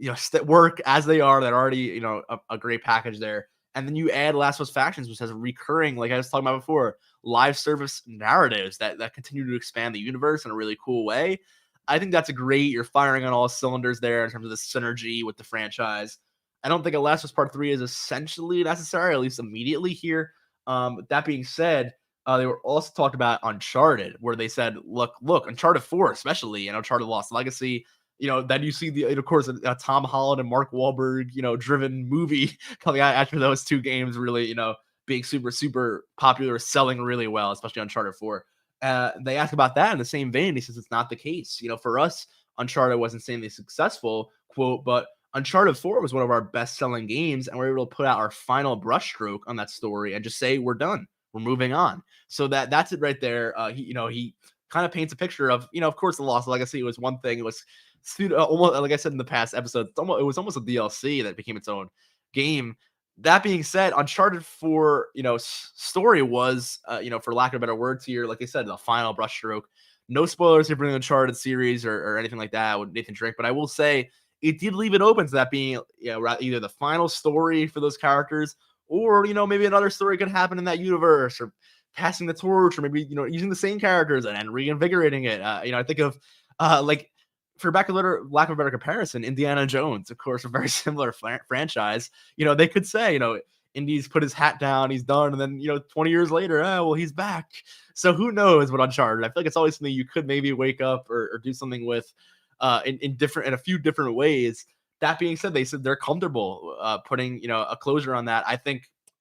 work as they are, that already, a great package there. And then you add Last of Us Factions, which has a recurring, like I was talking about before, live service narratives that continue to expand the universe in a really cool way. I think that's a great. You're firing on all cylinders there in terms of the synergy with the franchise. I don't think a Last of Us Part 3 is essentially necessary, at least immediately here. That being said, they were also talked about Uncharted, where they said, look, Uncharted 4 especially, and Uncharted Lost Legacy, then you see of course, Tom Holland and Mark Wahlberg, driven movie coming out after those two games really, being super, super popular, selling really well, especially Uncharted 4. They asked about that in the same vein. He says it's not the case. For us, Uncharted was insanely successful, quote, but Uncharted 4 was one of our best-selling games, and we were able to put out our final brushstroke on that story and just say, we're done. We're moving on. So that's it right there. He kind of paints a picture of, of course, the Lost Legacy was one thing. It was almost, like I said in the past episode, it was almost a DLC that became its own game. That being said, Uncharted 4, story was, for lack of a better words here, like I said, the final brushstroke. No spoilers here for the Uncharted series or anything like that with Nathan Drake, but I will say it did leave it open to that being either the final story for those characters or, maybe another story could happen in that universe or passing the torch or maybe, using the same characters and reinvigorating it. I think of like, for lack of a better comparison, Indiana Jones, of course, a very similar franchise. They could say, Indy's put his hat down, he's done, and then 20 years later, he's back. So who knows what Uncharted? I feel like it's always something you could maybe wake up or do something with in a few different ways. That being said, they said they're comfortable putting a closure on that.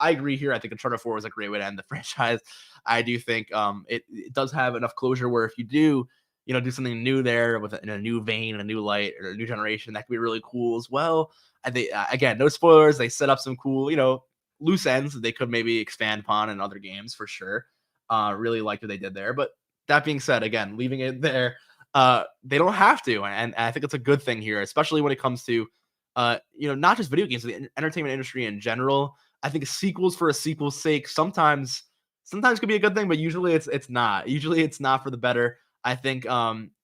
I agree here. I think Uncharted 4 was a great way to end the franchise. I do think it does have enough closure where if you do do something new there in a new vein, a new light, or a new generation, that could be really cool as well. And they again, no spoilers. They set up some cool, loose ends that they could maybe expand upon in other games for sure. Really liked what they did there. But that being said, again, leaving it there, they don't have to, and I think it's a good thing here, especially when it comes to not just video games, the entertainment industry in general. I think sequels for a sequel's sake sometimes could be a good thing, but usually it's not. Usually it's not for the better. I think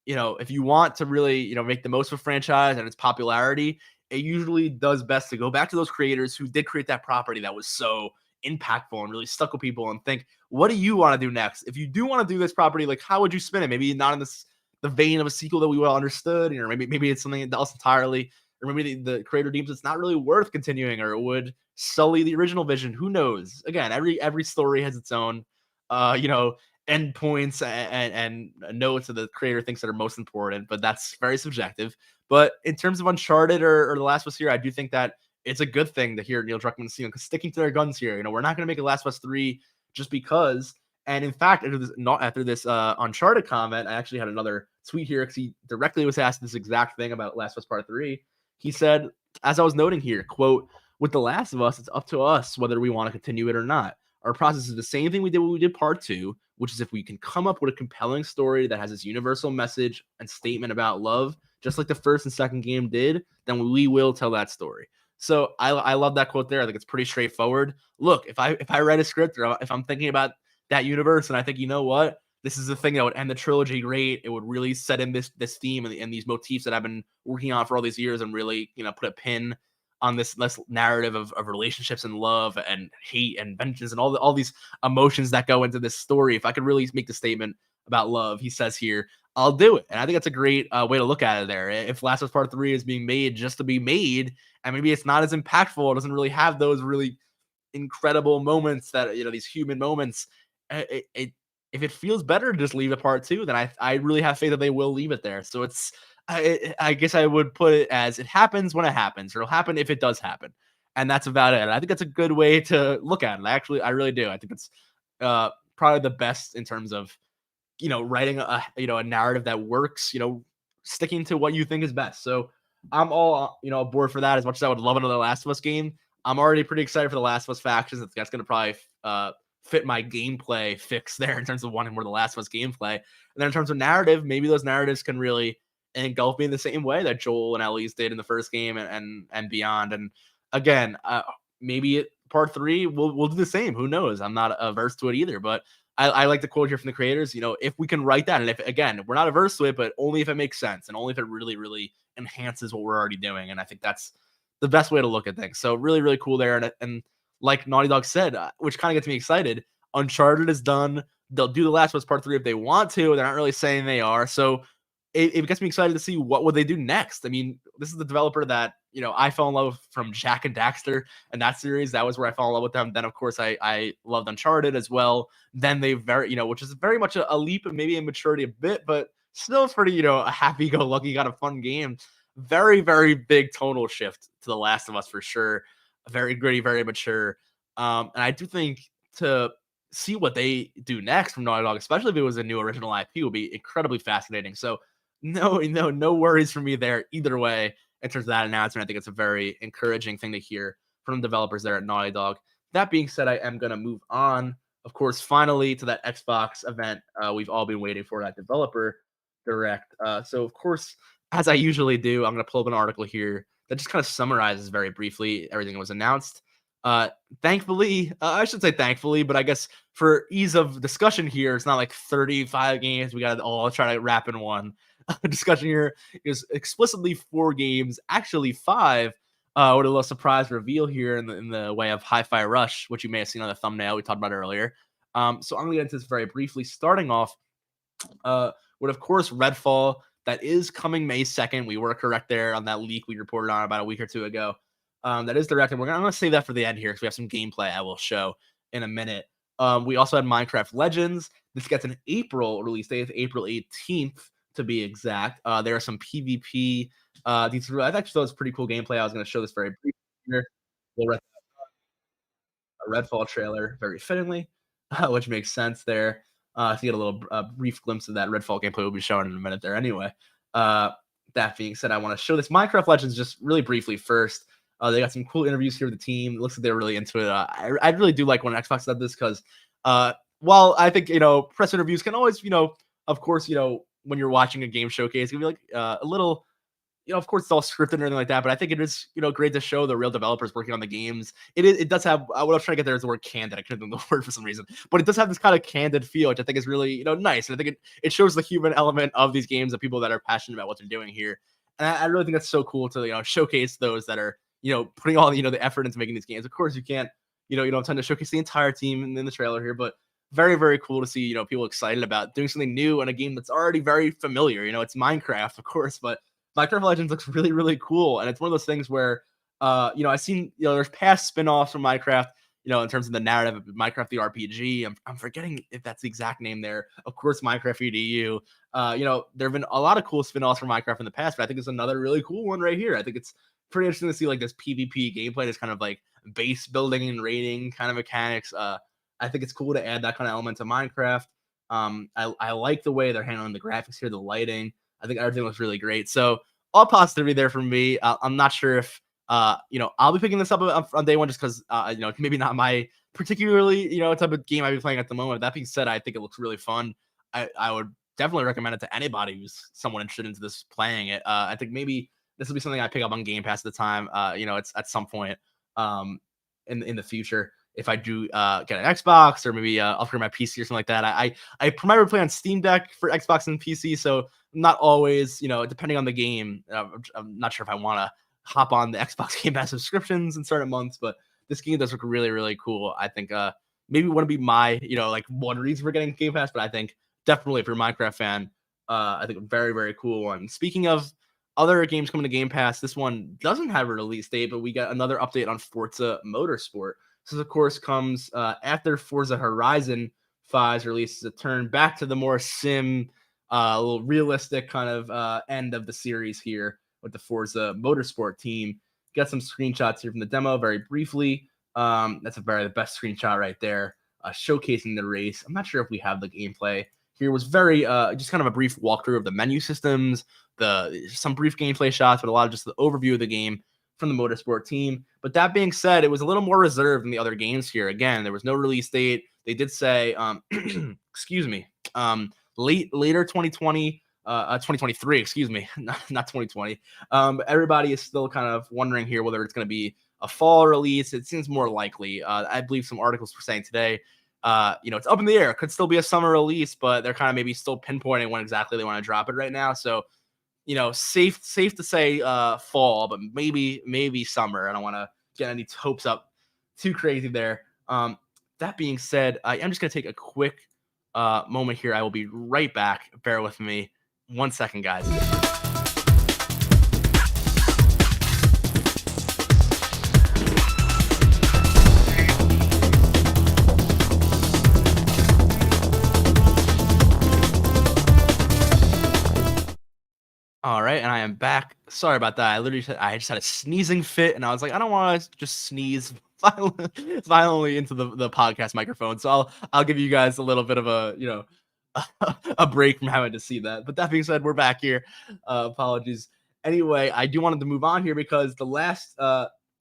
if you want to really, make the most of a franchise and its popularity, it usually does best to go back to those creators who did create that property that was so impactful and really stuck with people and think, what do you want to do next? If you do want to do this property, like how would you spin it? Maybe not in the vein of a sequel that we well understood, or maybe it's something else entirely, or maybe the creator deems it's not really worth continuing, or it would sully the original vision. Who knows? Again, every story has its own, endpoints and notes that the creator thinks that are most important, but that's very subjective. But in terms of Uncharted or The Last of Us here, I do think that it's a good thing to hear Neil Druckmann sticking to their guns here. We're not going to make a Last of Us 3 just because. And in fact, after this Uncharted comment, I actually had another tweet here because he directly was asked this exact thing about Last of Us Part 3. He said, as I was noting here, quote, with The Last of Us, it's up to us whether we want to continue it or not. Our process is the same thing we did when we did Part 2, which is if we can come up with a compelling story that has this universal message and statement about love, just like the first and second game did, then we will tell that story. So I love that quote there. I think it's pretty straightforward. Look, if I write a script, or if I'm thinking about that universe and I think, you know what, this is the thing that would end the trilogy great. It would really set in this theme and these motifs that I've been working on for all these years, and really, put a pin on this narrative of relationships and love and hate and vengeance and all these emotions that go into this story. If I could really make the statement about love, he says here, I'll do it. And I think that's a great way to look at it there. If Last of Us Part 3 is being made just to be made, and maybe it's not as impactful, it doesn't really have those really incredible moments that, these human moments, if it feels better to just leave it Part 2, then I really have faith that they will leave it there. So I guess I would put it as it happens when it happens, or it'll happen if it does happen. And that's about it. And I think that's a good way to look at it. I really do. I think it's probably the best in terms of, writing a narrative that works, sticking to what you think is best. So I'm all, aboard for that. As much as I would love another Last of Us game, I'm already pretty excited for the Last of Us factions. That's going to probably fit my gameplay fix there in terms of wanting more of the Last of Us gameplay. And then in terms of narrative, maybe those narratives can really engulf me in the same way that Joel and Ellie's did in the first game and beyond. And again, maybe Part 3 we'll do the same. Who knows? I'm not averse to it either, but I like the quote here from the creators. If we can write that, and if, again, we're not averse to it, but only if it makes sense and only if it really, really enhances what we're already doing. And I think that's the best way to look at things. So really, really cool there. And like Naughty Dog said, which kind of gets me excited, Uncharted is done. They'll do The Last of Us Part 3 if they want to. They're not really saying they are. So it gets me excited to see what would they do next. I mean, this is the developer that, I fell in love with from Jak and Daxter and that series. That was where I fell in love with them. Then, of course, I loved Uncharted as well. Then they which is very much a leap and maybe in maturity a bit, but still pretty, a happy-go-lucky kind of fun game. Very, very big tonal shift to The Last of Us for sure. Very gritty, very mature. And I do think to see what they do next from Naughty Dog, especially if it was a new original IP, would be incredibly fascinating. So no worries for me there either way in terms of that announcement. I think it's a very encouraging thing to hear from the developers there at Naughty Dog. That being said, I am going to move on, of course, finally to that Xbox event we've all been waiting for, that developer direct. So, of course, as I usually do, I'm going to pull up an article here that just kind of summarizes very briefly everything that was announced. Thankfully, I should say thankfully, but I guess for ease of discussion here, it's not like 35 games. We got to all try to wrap in one. Discussion here is explicitly 4 games, actually 5. With a little surprise reveal here in the way of Hi-Fi Rush, which you may have seen on the thumbnail we talked about earlier. So I'm going to get into this very briefly, starting off with, of course, Redfall. That is coming May 2nd. We were correct there on that leak we reported on about a week or two ago. That is direct, and I'm going to save that for the end here because we have some gameplay I will show in a minute. We also had Minecraft Legends. This gets an April release date, April 18th to be exact. There are some PvP. I actually thought it was pretty cool gameplay. I was going to show this very briefly here. We'll a Redfall trailer very fittingly, which makes sense there. To get a little brief glimpse of that Redfall gameplay we'll be showing in a minute there anyway. That being said, I want to show this Minecraft Legends just really briefly first. They got some cool interviews here with the team. It looks like they're really into it. I really do like when Xbox does this because while I think press interviews can always of course when you're watching a game showcase, it can be like a little of course, it's all scripted and everything like that, but I think it is, great to show the real developers working on the games. It does have what I was trying to get there is the word candid. I couldn't think of the word for some reason, but it does have this kind of candid feel, which I think is really, nice. And I think it shows the human element of these games, of people that are passionate about what they're doing here. And I really think that's so cool to showcase those that are putting all the effort into making these games. Of course, you can't you don't have time to showcase the entire team in the trailer here, but very, very cool to see people excited about doing something new in a game that's already very familiar. It's Minecraft, of course, but Minecraft Legends looks really, really cool. And it's one of those things where, I've seen, there's past spin-offs from Minecraft, in terms of the narrative of Minecraft the RPG. I'm forgetting if that's the exact name there. Of course, Minecraft EDU. There have been a lot of cool spin-offs from Minecraft in the past, but I think it's another really cool one right here. I think it's pretty interesting to see like this PvP gameplay, this kind of like base building and raiding kind of mechanics. I think it's cool to add that kind of element to Minecraft. I like the way they're handling the graphics here, the lighting. I think everything looks really great. So all positivity there from me. I'm not sure if I'll be picking this up on day one just because maybe not my particularly type of game I'd be playing at the moment. That being said, I think it looks really fun. I would definitely recommend it to anybody who's someone interested into this playing it. I think maybe this will be something I pick up on Game Pass at the time. It's at some point in the future if I do get an Xbox or maybe upgrade my PC or something like that. I primarily play on Steam Deck for Xbox and PC, so not always, depending on the game. I'm not sure if I want to hop on the Xbox Game Pass subscriptions in certain months, but this game does look really, really cool. I think maybe wouldn't be my, like one reason for getting Game Pass, but I think definitely if you're a Minecraft fan, I think a very, very cool one. Speaking of other games coming to Game Pass, this one doesn't have a release date, but we got another update on Forza Motorsport. This, of course, comes after Forza Horizon 5's release, a turn back to the more sim, a little realistic kind of end of the series here with the Forza Motorsport team. Got some screenshots here from the demo very briefly. That's the best screenshot right there, showcasing the race. I'm not sure if we have the gameplay. Here was very just kind of a brief walkthrough of the menu systems, some brief gameplay shots, but a lot of just the overview of the game from the Motorsport team. But that being said, it was a little more reserved than the other games here. Again, there was no release date. They did say, excuse me, later 2020, 2023, excuse me, not 2020. Everybody is still kind of wondering here whether it's going to be a fall release. It seems more likely. I believe some articles were saying today, it's up in the air. It could still be a summer release, but they're kind of maybe still pinpointing when exactly they want to drop it right now. So, safe to say fall, but maybe summer. I don't want to get any hopes up too crazy there. That being said, I'm just going to take a quick moment here. I will be right back. Bear with me 1 second, guys. All right, and I am back. Sorry about that. I just had a sneezing fit, and I was like, I don't want to just sneeze violently into the podcast microphone. So I'll give you guys a little bit of a a break from having to see that. But that being said, we're back here. Apologies. Anyway, I do wanted to move on here because the last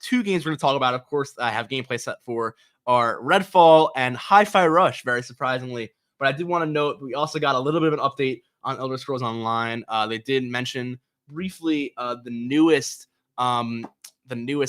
two games we're going to talk about, of course, I have gameplay set for are Redfall and Hi-Fi Rush. Very surprisingly, but I did want to note we also got a little bit of an update on Elder Scrolls Online. They did mention briefly the newest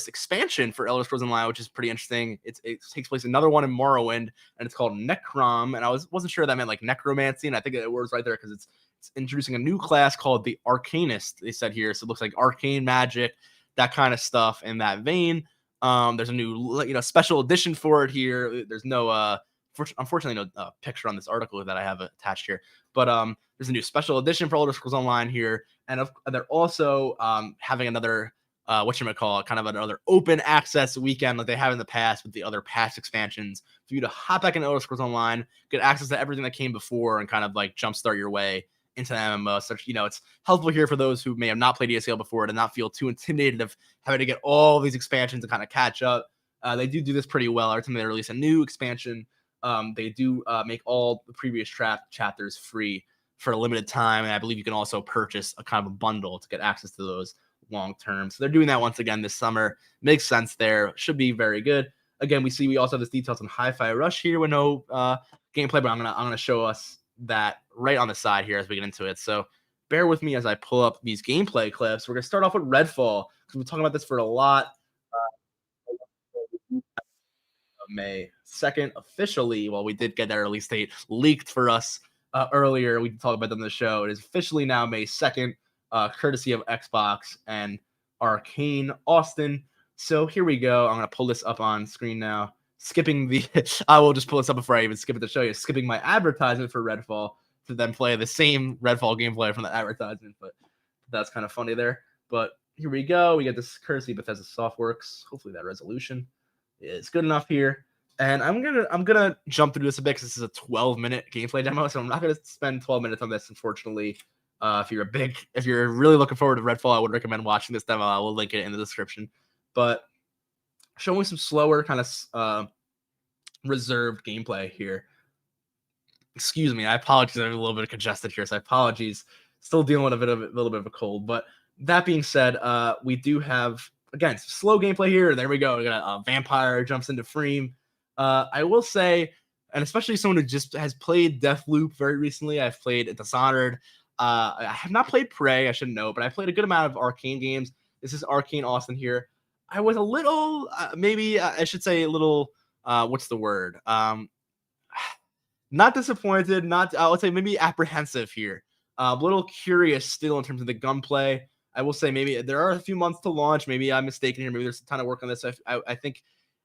expansion for Elder Scrolls Online, which is pretty interesting. It takes place another one in Morrowind, and it's called Necrom. And I wasn't sure that meant like necromancy, and I think it was right there because it's introducing a new class called the Arcanist. They said here, so it looks like arcane magic, that kind of stuff in that vein. There's a new special edition for it here. There's no unfortunately no picture on this article that I have attached here, but there's a new special edition for Elder Scrolls Online here, and they're also having another kind of another open access weekend like they have in the past with the other past expansions for you to hop back in Elder Scrolls Online, get access to everything that came before, and kind of like jumpstart your way into the MMO. So it's helpful here for those who may have not played ESL before to not feel too intimidated of having to get all these expansions and kind of catch up. They do this pretty well. Every time they release a new expansion, they do make all the previous chapters free for a limited time, and I believe you can also purchase a kind of a bundle to get access to those long term. So they're doing that once again this summer. Makes sense there. Should be very good. Again, we also have this details on Hi-Fi Rush here with no gameplay, but I'm gonna show us that right on the side here as we get into it. So bear with me as I pull up these gameplay clips. We're gonna start off with Redfall because we're talking about this for a lot. May 2nd officially. Well, we did get that release date leaked for us earlier. We talked about them on the show. It is officially now May 2nd, courtesy of Xbox and Arcane Austin. So here we go. I'm going to pull this up on screen now. Skipping the, I will just pull this up before I even skip it to show you. Skipping my advertisement for Redfall to then play the same Redfall gameplay from the advertisement. But that's kind of funny there. But here we go. We get this courtesy Bethesda Softworks. Hopefully that resolution is good enough here. And I'm gonna jump through this a bit because this is a 12-minute gameplay demo, so I'm not gonna spend 12 minutes on this, unfortunately. If you're really looking forward to Redfall, I would recommend watching this demo. I will link it in the description. But showing some slower, kind of reserved gameplay here. Excuse me, I apologize. I'm a little bit congested here, so apologies. Still dealing with a little bit of a cold. But that being said, we do have, again, slow gameplay here. There we go. We got a vampire jumps into frame. I will say, and especially someone who just has played TLoU very recently, I've played Dishonored. I have not played Prey, I should know, but I played a good amount of Arcane games. This is Arcane Austin here. I was a little, maybe I should say a little, what's the word? Not disappointed, I would say maybe apprehensive here. A little curious still in terms of the gunplay. I will say maybe there are a few months to launch. Maybe I'm mistaken here. Maybe there's a ton of work on this. I think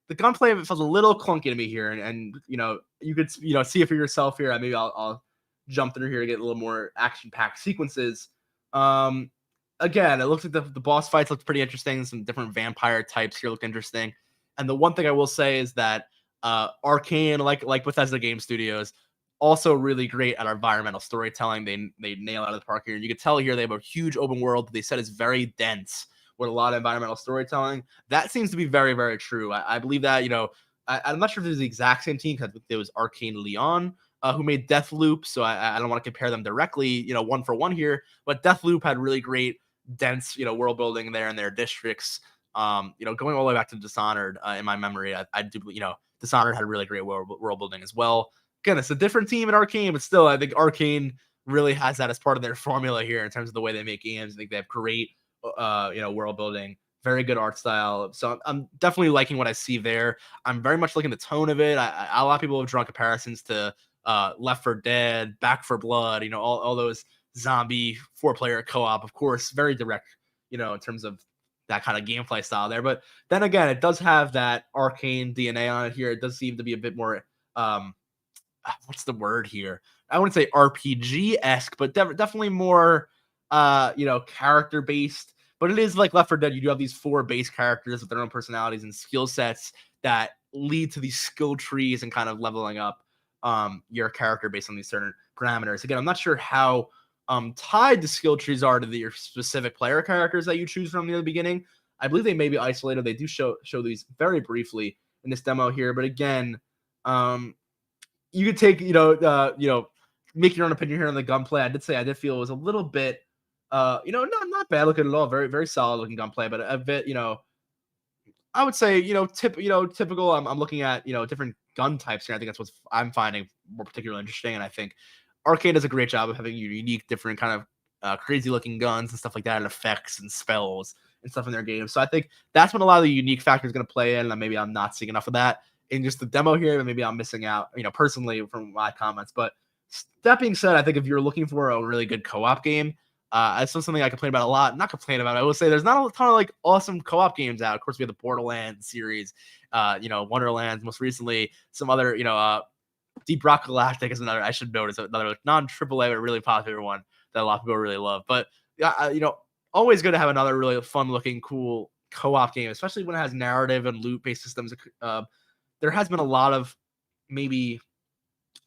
the gunplay feels a little clunky to me here, and you could see it for yourself here. Maybe I'll jump through here to get a little more action-packed sequences. Again, it looks like the boss fights look pretty interesting. Some different vampire types here look interesting. And the one thing I will say is that Arcane, like Bethesda Game Studios, also really great at environmental storytelling. They nail out of the park here. You can tell here they have a huge open world that they said is very dense with a lot of environmental storytelling. That seems to be very, very true. I believe that, I'm not sure if it was the exact same team because it was Arcane Leon who made Deathloop. So I don't want to compare them directly, one for one here. But Deathloop had really great, dense, world building there in their districts. Going all the way back to Dishonored in my memory, I do, Dishonored had really great world building as well. Again, it's a different team at Arcane, but still, I think Arcane really has that as part of their formula here in terms of the way they make games. I think they have great, world building, very good art style. So I'm definitely liking what I see there. I'm very much liking the tone of it. A lot of people have drawn comparisons to Left 4 Dead, Back 4 Blood, all those zombie 4-player co-op, of course, very direct, in terms of that kind of gameplay style there. But then again, it does have that Arcane DNA on it here. It does seem to be a bit more, what's the word here? I wouldn't say RPG-esque, but definitely more, character-based. But it is like Left 4 Dead. You do have these 4 base characters with their own personalities and skill sets that lead to these skill trees and kind of leveling up your character based on these certain parameters. Again, I'm not sure how tied the skill trees are to your specific player characters that you choose from near the beginning. I believe they may be isolated. They do show these very briefly in this demo here. But again, you could take, make your own opinion here on the gunplay. I did feel it was a little bit, not bad looking at all. Very, very solid looking gunplay, but a bit, I would say, typical. I'm looking at, different gun types here. I think that's what I'm finding more particularly interesting. And I think Arcane does a great job of having unique, different kind of crazy looking guns and stuff like that, and effects and spells and stuff in their games. So I think that's when a lot of the unique factors going to play in. And maybe I'm not seeing enough of that in just the demo here, and maybe I'm missing out, personally from my comments. But that being said, I think if you're looking for a really good co-op game, it's still something I complain about a lot. Not complain about. I will say there's not a ton of like awesome co-op games out. Of course, we have the Borderlands series, Wonderlands. Most recently, some other, Deep Rock Galactic is another. I should note is another non-AAA but really popular one that a lot of people really love. But always good to have another really fun-looking, cool co-op game, especially when it has narrative and loot-based systems. There has been a lot of maybe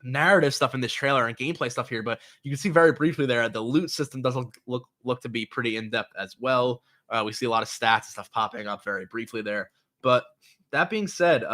narrative stuff in this trailer and gameplay stuff here, but you can see very briefly there the loot system does look to be pretty in-depth as well. We see a lot of stats and stuff popping up very briefly there. But that being said,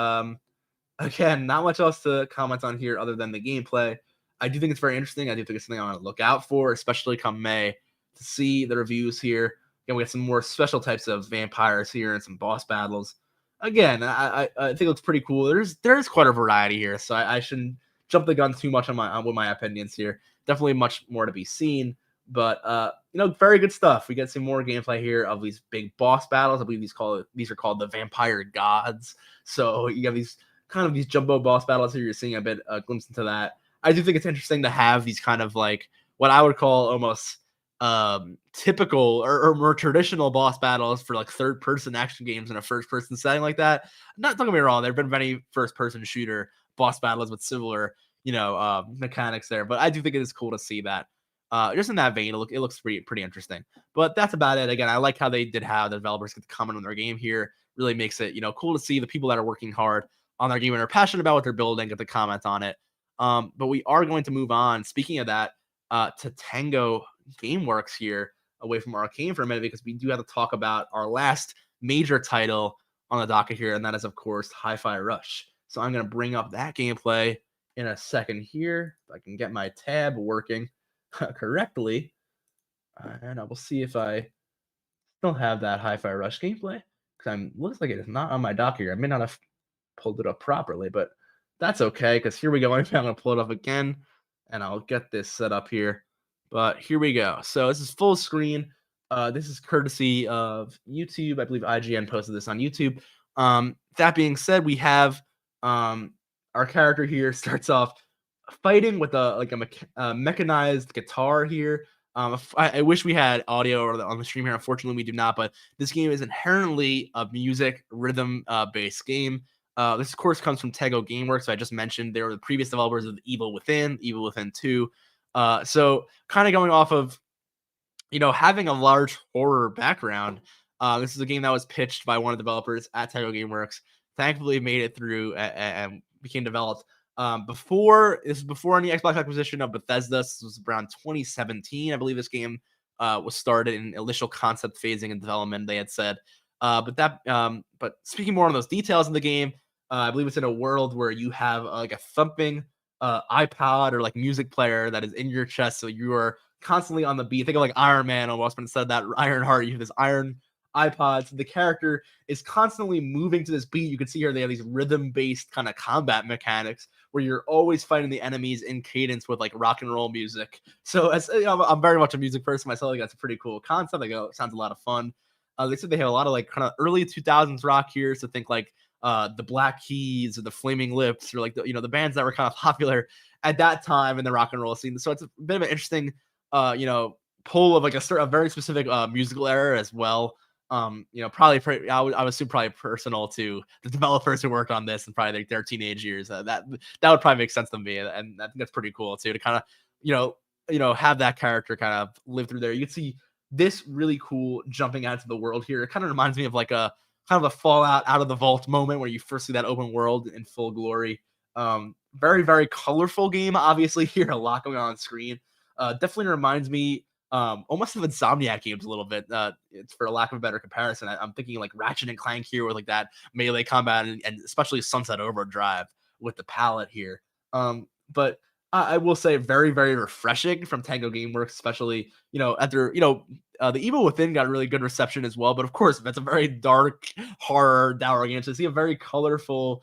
again, not much else to comment on here other than the gameplay. I do think it's very interesting. I do think it's something I want to look out for, especially come May, to see the reviews here Again, we got some more special types of vampires here and some boss battles. Again, I think it looks pretty cool. There's quite a variety here, so I shouldn't jump the gun too much on with my opinions here. Definitely much more to be seen, but very good stuff. We get some more gameplay here of these big boss battles. I believe these are called the Vampire Gods. So you have these jumbo boss battles here. You're seeing a glimpse into that. I do think it's interesting to have these kind of like what I would call almost typical or more traditional boss battles for like third person action games in a first person setting like that. Not Don't get me wrong, there have been many first person shooter boss battles with similar mechanics there, but I do think it is cool to see that. Just in that vein, it looks pretty interesting. But that's about it. Again, I like how how the developers get to comment on their game here. Really makes it cool to see the people that are working hard on their game and are passionate about what they're building get to comment on it. But we are going to move on. Speaking of that, to Tango Gameworks here, away from Arcane for a minute, because we do have to talk about our last major title on the docket here, and that is, of course, Hi-Fi Rush. So I'm going to bring up that gameplay in a second here, if I can get my tab working correctly. And I will see if I still have that Hi-Fi Rush gameplay, because looks like it is not on my docket here. I may not have pulled it up properly, but that's okay, because here we go. I'm going to pull it up again, and I'll get this set up here. But here we go. So this is full screen. This is courtesy of YouTube. I believe IGN posted this on YouTube. That being said, we have our character here starts off fighting with a mechanized guitar here. I wish we had audio on the stream here. Unfortunately, we do not. But this game is inherently a music rhythm based game. This, of course, comes from Tango Gameworks. So I just mentioned they were the previous developers of Evil Within 2. So kind of going off of, having a large horror background. This is a game that was pitched by one of the developers at Tango Gameworks. Thankfully, made it through and became developed. Before any Xbox acquisition of Bethesda. This was around 2017, I believe. This game was started in initial concept phasing and development, they had said. But speaking more on those details in the game, I believe it's in a world where you have like a thumping iPod or like music player that is in your chest, so you are constantly on the beat. Think of like Iron Man almost, but instead of that Iron Heart, you have this iron iPod. So the character is constantly moving to this beat. You can see here they have these rhythm-based kind of combat mechanics where you're always fighting the enemies in cadence with like rock and roll music. So I'm very much a music person myself. Like, that's a pretty cool concept. Like, it sounds a lot of fun. They said they have a lot of like kind of early 2000s rock here. So think like the Black Keys or the Flaming Lips, or like the bands that were kind of popular at that time in the rock and roll scene. So it's a bit of an interesting pull of like a very specific musical era as well. Probably I would assume probably personal to the developers who worked on this and probably their teenage years. That would probably make sense to me, and I think that's pretty cool too, to kind of have that character kind of live through there. You can see this really cool jumping out into the world here. It kind of reminds me of like a kind of a Fallout Out of the Vault moment where you first see that open world in full glory. Very, very colorful game, obviously, here. A lot going on screen. Definitely reminds me almost of Insomniac games a little bit. It's for a lack of a better comparison. I'm thinking like Ratchet and Clank here with like that melee combat, and especially Sunset Overdrive with the palette here. But I will say very, very refreshing from Tango Gameworks, especially, after, the Evil Within got really good reception as well. But of course, that's a very dark horror dour game. So see a very colorful,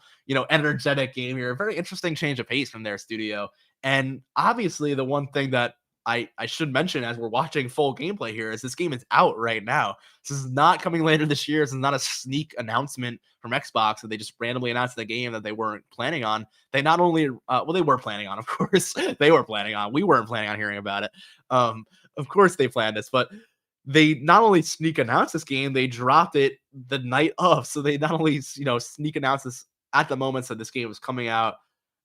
energetic game here. A very interesting change of pace from their studio. And obviously, the one thing that I should mention as we're watching full gameplay here is this game is out right now. This is not coming later this year. This is not a sneak announcement from Xbox that they just randomly announced the game that they weren't planning on. They not only, they were planning on, of course, they were planning on. We weren't planning on hearing about it. Of course they planned this, but they not only sneak announced this game, they dropped it the night of. So they not only, sneak announced this at the moment that this game was coming out.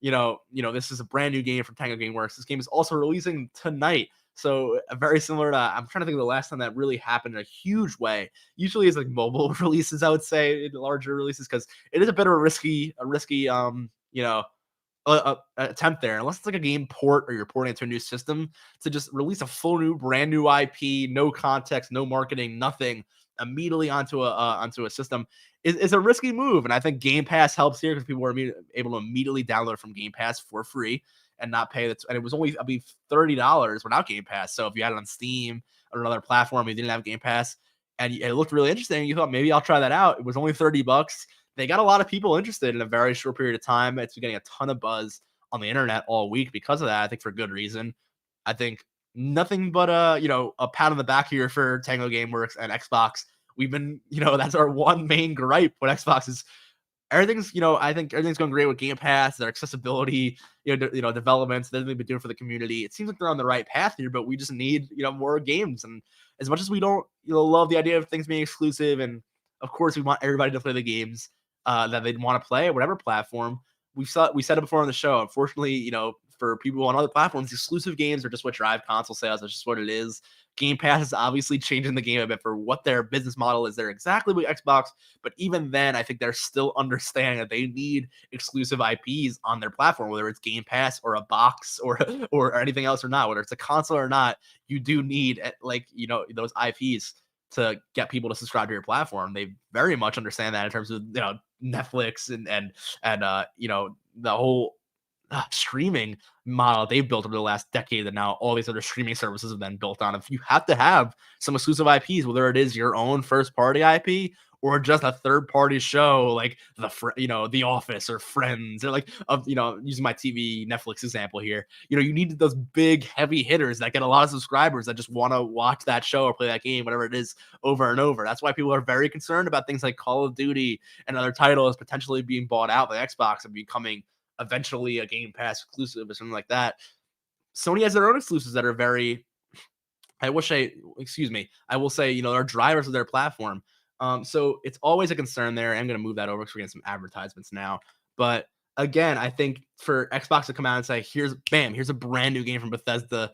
This is a brand new game from Tango Gameworks. This game is also releasing tonight. So very similar to, I'm trying to think of the last time that really happened in a huge way. Usually it's like mobile releases, I would say, in larger releases, because it is a bit of a risky attempt there, unless it's like a game port or you're porting it to a new system, to just release a full new brand new IP, no context, no marketing, nothing, immediately onto a system is a risky move. And I think Game Pass helps here, because people were able to immediately download from Game Pass for free and not pay that. And it was only, I believe, $30 without Game Pass. So if you had it on Steam or another platform, you didn't have Game Pass, and it looked really interesting. You thought maybe I'll try that out. It was only $30. They got a lot of people interested in a very short period of time. It's getting a ton of buzz on the internet all week because of that. I think for good reason. I think nothing but a pat on the back here for Tango Gameworks and Xbox. We've been, that's our one main gripe with Xbox is everything's, I think everything's going great with Game Pass, their accessibility, developments that they've been doing for the community. It seems like they're on the right path here, but we just need, more games. And as much as we don't, love the idea of things being exclusive, and of course we want everybody to play the games that they'd want to play, whatever platform. We said it before on the show. Unfortunately, for people on other platforms, exclusive games are just what drive console sales. That's just what it is. Game Pass is obviously changing the game a bit for what their business model is. They're exactly like Xbox, but even then, I think they're still understanding that they need exclusive IPs on their platform, whether it's Game Pass or a box or anything else or not, whether it's a console or not. You do need those IPs to get people to subscribe to your platform. They very much understand that in terms of Netflix and the whole streaming model they've built over the last decade, and now all these other streaming services have been built on. If you have to have some exclusive IPs, whether it is your own first party IP or just a third party show like The Office or Friends, or using my TV Netflix example here, you need those big heavy hitters that get a lot of subscribers that just want to watch that show or play that game, whatever it is, over and over. That's why people are very concerned about things like Call of Duty and other titles potentially being bought out by Xbox and becoming eventually a Game Pass exclusive or something like that. Sony has their own exclusives that are very, I will say, are drivers of their platform. So it's always a concern there. I'm going to move that over because we're getting some advertisements now. But again, I think for Xbox to come out and say, here's a brand new game from Bethesda,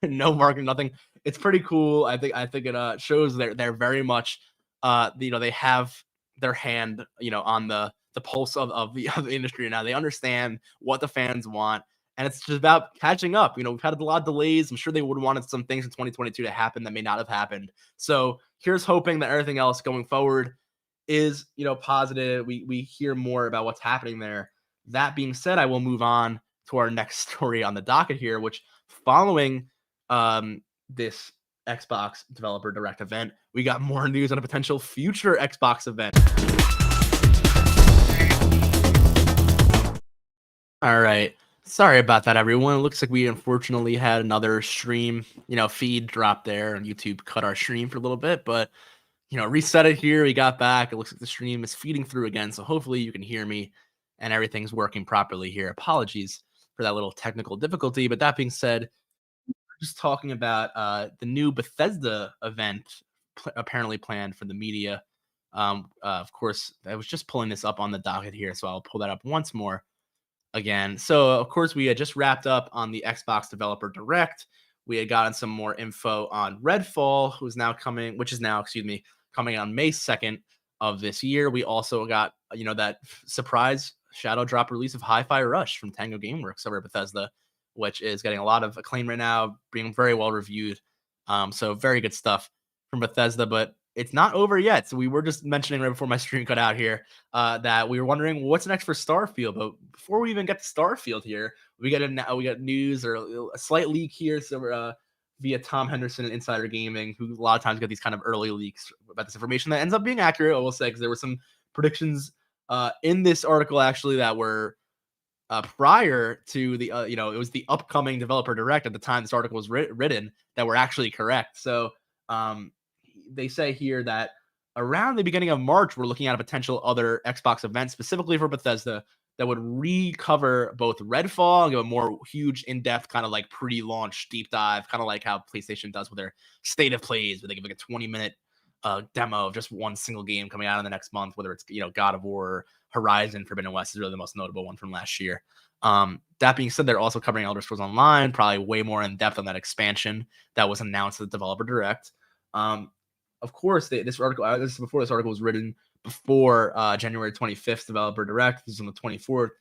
no marketing, nothing. It's pretty cool. I think it shows they're very much, they have their hand, on the pulse of the industry now. They understand what the fans want, and it's just about catching up. We've had a lot of delays. I'm sure they would have wanted some things in 2022 to happen that may not have happened. So here's hoping that everything else going forward is, positive. We hear more about what's happening there. That being said, I will move on to our next story on the docket here, which following this Xbox Developer Direct event, we got more news on a potential future Xbox event. All right. Sorry about that, everyone. It looks like we unfortunately had another stream, feed drop there, and YouTube cut our stream for a little bit, but reset it here. We got back. It looks like the stream is feeding through again, so hopefully you can hear me and everything's working properly here. Apologies for that little technical difficulty, but that being said, just talking about the new Bethesda event apparently planned for the media. Of course, I was just pulling this up on the docket here, so I'll pull that up once more again. So, of course, we had just wrapped up on the Xbox Developer Direct. We had gotten some more info on Redfall, which is now, coming on May 2nd of this year. We also got, that surprise shadow drop release of Hi-Fi Rush from Tango Gameworks over at Bethesda, which is getting a lot of acclaim right now, being very well reviewed. So very good stuff from Bethesda, but it's not over yet. So we were just mentioning right before my stream cut out here that we were wondering what's next for Starfield. But before we even get to Starfield here, we got news or a slight leak here. So via Tom Henderson and Insider Gaming, who a lot of times get these kind of early leaks about this information that ends up being accurate, I will say, because there were some predictions in this article actually that were prior to the, it was the upcoming Developer Direct at the time this article was written that were actually correct. So they say here that around the beginning of March, we're looking at a potential other Xbox event specifically for Bethesda that would recover both Redfall and give a more huge, in-depth kind of like pre-launch deep dive, kind of like how PlayStation does with their State of Plays, where they give like a 20-minute demo of just one single game coming out in the next month, whether it's God of War or Horizon Forbidden West is really the most notable one from last year. That being said, they're also covering Elder Scrolls Online, probably way more in depth on that expansion that was announced at the Developer Direct. Of course, this article, this is before this article was written, before January 25th Developer Direct. This is on the 24th.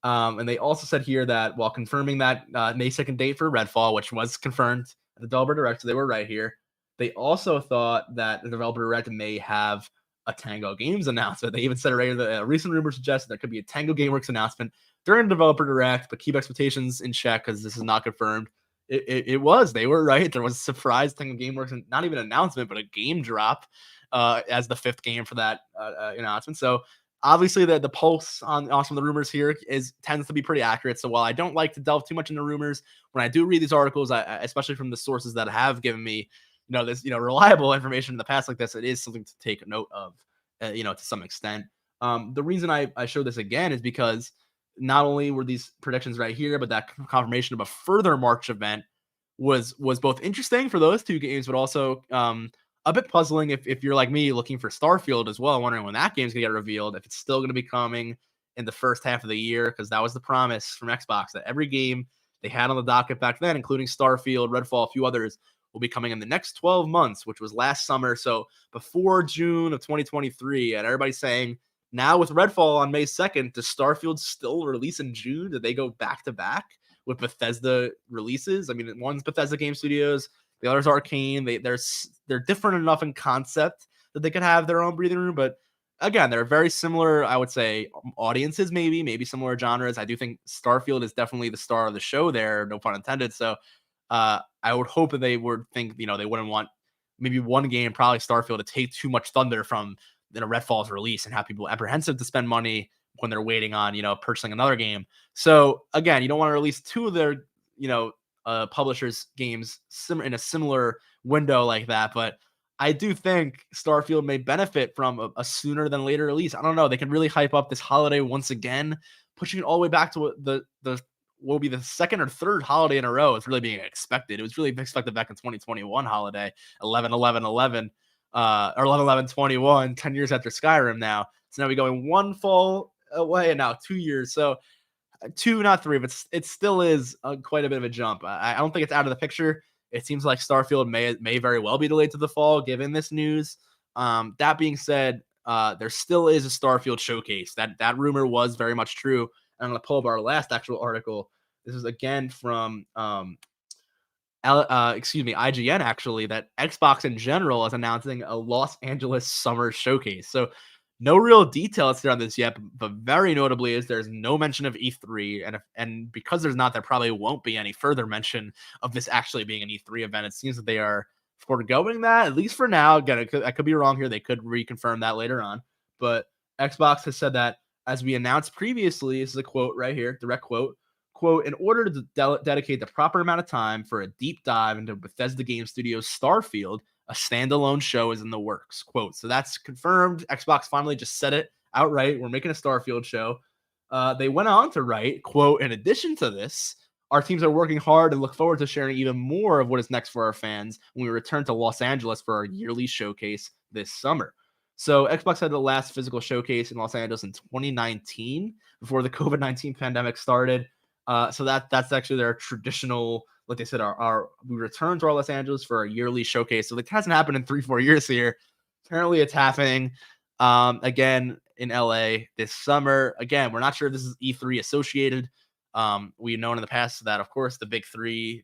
And they also said here that while confirming that May 2nd date for Redfall, which was confirmed at the Developer Direct, so they were right here, they also thought that the Developer Direct may have a Tango Games announcement. They even said a recent rumor suggests there could be a Tango Gameworks announcement during the Developer Direct, but keep expectations in check because this is not confirmed. It was. They were right. There was a surprise Tango Gameworks, and not even an announcement, but a game drop. as the fifth game for that announcement. So obviously the pulse on some of the rumors here tends to be pretty accurate. So while I don't like to delve too much into rumors, when I do read these articles, especially from the sources that have given me this reliable information in the past like this, it is something to take note of, to some extent. The reason I show this again is because not only were these predictions right here, but that confirmation of a further March event was both interesting for those two games, but also a bit puzzling if you're like me looking for Starfield as well, wondering when that game's gonna get revealed, if it's still gonna be coming in the first half of the year, because that was the promise from Xbox that every game they had on the docket back then, including Starfield, Redfall, a few others, will be coming in the next 12 months, which was last summer. So before June of 2023, and everybody's saying now with Redfall on May 2nd, does Starfield still release in June? Did they go back to back with Bethesda releases? I mean, one's Bethesda Game Studios, the other's Arcane. They're different enough in concept that they could have their own breathing room, but again, they're very similar, I would say, audiences, maybe similar genres. I do think Starfield is definitely the star of the show there, no pun intended. So I would hope that they would think, they wouldn't want maybe one game, probably Starfield, to take too much thunder from Redfall's release and have people apprehensive to spend money when they're waiting on, purchasing another game. So again, you don't want to release two of their, publishers' games in a similar window like that. But I do think Starfield may benefit from a sooner than later release. I don't know. They can really hype up this holiday once again, pushing it all the way back to the will be the second or third holiday in a row. It's really being expected. It was really expected back in 2021 holiday, 11/11/11, or 11/11/21, 10 years after Skyrim now. So now we're going one fall away and now 2 years. So two, not three, but it still is quite a bit of a jump. I don't think it's out of the picture. It seems like Starfield may very well be delayed to the fall, given this news. That being said, there still is a Starfield showcase. That rumor was very much true. I'm going to pull up our last actual article. This is again from IGN, actually, that Xbox in general is announcing a Los Angeles summer showcase. So no real details here on this yet, but very notably is there's no mention of E3, and because there's not, there probably won't be any further mention of this actually being an E3 event. It seems that they are foregoing that, at least for now. Again, I could be wrong here. They could reconfirm that later on, but Xbox has said that, as we announced previously, this is a quote right here, direct quote, "In order to dedicate the proper amount of time for a deep dive into Bethesda Game Studios' Starfield, a standalone show is in the works." Quote. So that's confirmed. Xbox finally just said it outright. We're making a Starfield show. They went on to write, quote, "In addition to this, our teams are working hard and look forward to sharing even more of what is next for our fans when we return to Los Angeles for our yearly showcase this summer." So Xbox had the last physical showcase in Los Angeles in 2019 before the COVID-19 pandemic started. So that's actually their traditional, like they said, we return to our Los Angeles for our yearly showcase. So it hasn't happened in 3-4 years here. Apparently it's happening again in LA this summer. Again, we're not sure if this is E3 associated. We've known in the past that, of course, the big three,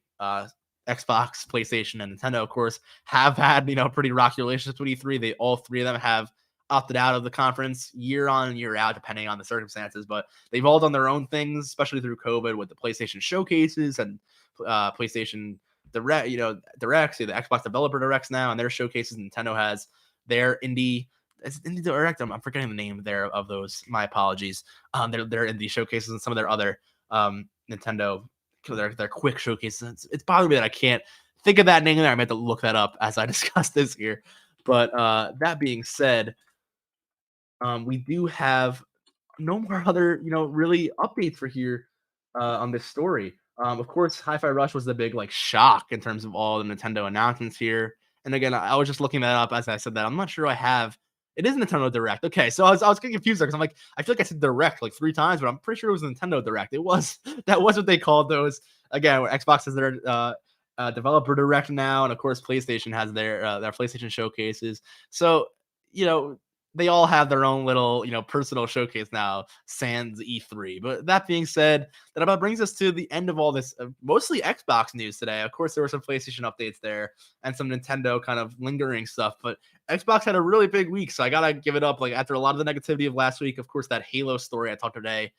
Xbox, PlayStation, and Nintendo, of course, have had, pretty rocky relationships with E3. All three of them have opted out of the conference year on and year out, depending on the circumstances, but they've all done their own things, especially through COVID, with the PlayStation showcases and PlayStation Direct, Directs, the Xbox Developer Directs now, and their showcases. Nintendo has their Indie Direct. I'm forgetting the name there of those. My apologies. Their Indie showcases and some of their other Nintendo, their quick showcases. It's bothering me that I can't think of that name there. I meant to look that up as I discuss this here. But that being said, we do have no more other, really updates for here on this story. Of course, Hi-Fi Rush was the big shock in terms of all the Nintendo announcements here. And again, I was just looking that up as I said that. I'm not sure I have. It is Nintendo Direct. Okay, so I was getting confused there because I'm like, I feel like I said Direct 3 times, but I'm pretty sure it was Nintendo Direct. It was that was what they called those. Again, where Xbox has their developer direct now, and of course PlayStation has their PlayStation showcases. So they all have their own little personal showcase now, sans E3. But that being said, that about brings us to the end of all this mostly Xbox news today. Of course, there were some PlayStation updates there and some Nintendo kind of lingering stuff, but Xbox had a really big week, so I gotta give it up. After a lot of the negativity of last week, of course, that Halo story I talked today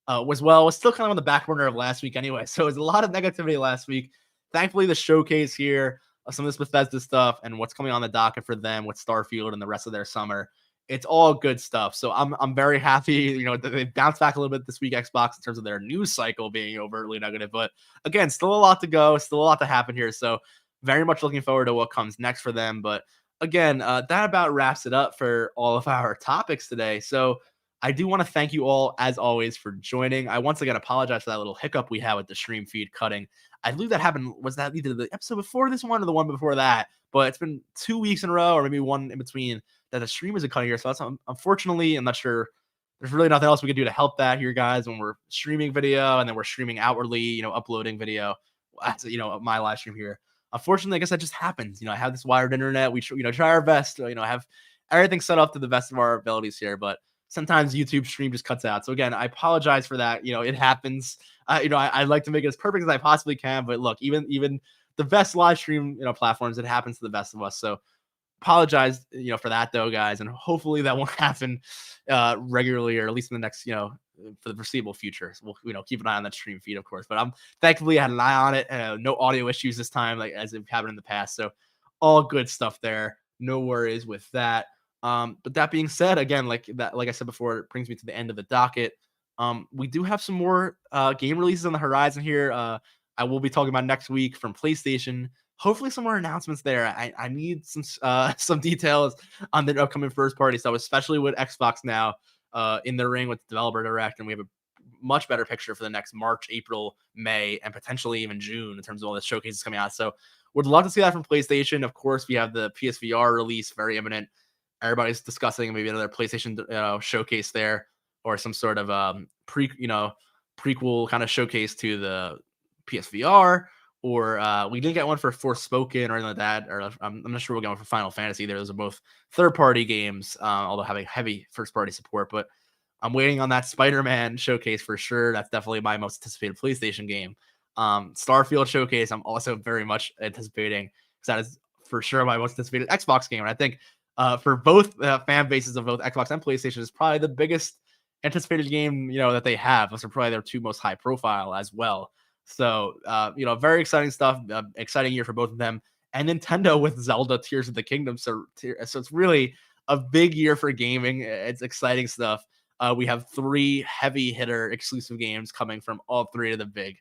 was still kind of on the back burner of last week anyway. So it was a lot of negativity last week. Thankfully, the showcase here some of this Bethesda stuff and what's coming on the docket for them with Starfield and the rest of their summer. It's all good stuff. So I'm very happy, that they bounced back a little bit this week, Xbox, in terms of their news cycle being overtly negative. But again, still a lot to go, still a lot to happen here. So very much looking forward to what comes next for them. But again, that about wraps it up for all of our topics today. So I do want to thank you all, as always, for joining. I once again apologize for that little hiccup we had with the stream feed cutting. I believe that happened, was that either the episode before this one or the one before that? But it's been 2 weeks in a row, or maybe one in between, that the stream isn't cutting here. So that's unfortunately, I'm not sure. There's really nothing else we can do to help that here, guys. When we're streaming video and then we're streaming outwardly, uploading video, my live stream here. Unfortunately, I guess that just happens. I have this wired internet. We try our best. Have everything set up to the best of our abilities here, but sometimes YouTube stream just cuts out. So again, I apologize for that. It happens. I'd like to make it as perfect as I possibly can, but look, even the best live stream, platforms, it happens to the best of us. So apologize, for that though, guys, and hopefully that won't happen regularly, or at least in the next, for the foreseeable future. So we'll, keep an eye on that stream feed, of course. But I'm thankfully I had an eye on it. No audio issues this time, like as it happened in the past. So all good stuff there. No worries with that. But that being said, again, like I said before, it brings me to the end of the docket. We do have some more game releases on the horizon here. I will be talking about next week from PlayStation. Hopefully some more announcements there. I need some details on the upcoming first party stuff, especially with Xbox now in the ring with Developer Direct, and we have a much better picture for the next March, April, May, and potentially even June in terms of all the showcases coming out. So would love to see that from PlayStation. Of course, we have the PSVR release, very imminent. Everybody's discussing maybe another PlayStation showcase there, or some sort of prequel kind of showcase to the PSVR. Or we didn't get one for Forspoken or anything like that. Or I'm not sure we'll get one for Final Fantasy. Those are both third-party games, although having heavy first-party support. But I'm waiting on that Spider-Man showcase for sure. That's definitely my most anticipated PlayStation game. Starfield showcase, I'm also very much anticipating, because that is for sure my most anticipated Xbox game. And I think for both fan bases of both Xbox and PlayStation, is probably the biggest anticipated game that they have. Those are probably their two most high profile as well. So, very exciting stuff. Exciting year for both of them. And Nintendo with Zelda Tears of the Kingdom. So it's really a big year for gaming. It's exciting stuff. We have 3 heavy hitter exclusive games coming from all 3 of the big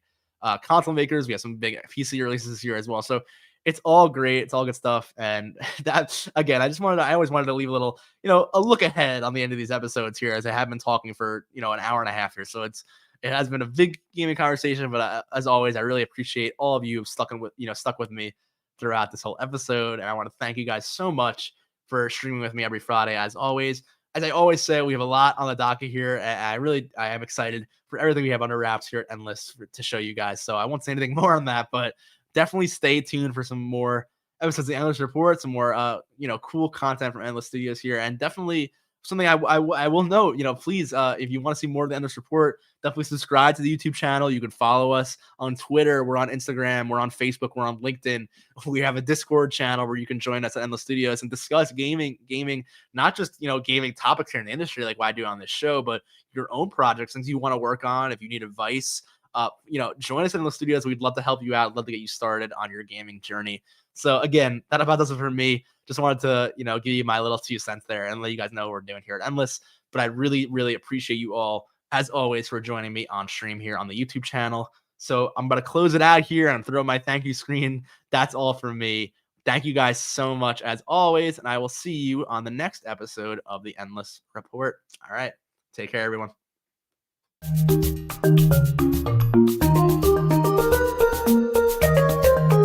console makers. We have some big PC releases here as well. So it's all great. It's all good stuff. And that, again, I always wanted to leave a little, a look ahead on the end of these episodes here, as I have been talking for, an hour and a half here. So it has been a big gaming conversation, but as always, I really appreciate all of you who've stuck with me throughout this whole episode. And I want to thank you guys so much for streaming with me every Friday. As always, as I always say, we have a lot on the docket here. And I am excited for everything we have under wraps here at Endless to show you guys. So I won't say anything more on that, but definitely stay tuned for some more episodes of the Endless Report, some more, cool content from Endless Studios here. And definitely something I will note, please, if you want to see more of the Endless Report, definitely subscribe to the YouTube channel. You can follow us on Twitter. We're on Instagram. We're on Facebook. We're on LinkedIn. We have a Discord channel where you can join us at Endless Studios and discuss gaming, not just, gaming topics here in the industry like what I do on this show, but your own projects, things you want to work on. If you need advice, join us in Endless Studios. We'd love to help you out. Love to get you started on your gaming journey. So again, that about does it for me. Just wanted to, give you my little 2 cents there and let you guys know what we're doing here at Endless. But I really, really appreciate you all, as always, for joining me on stream here on the YouTube channel. So I'm going to close it out here and throw my thank you screen. That's all from me. Thank you guys so much, as always. And I will see you on the next episode of the Endless Report. All right. Take care, everyone.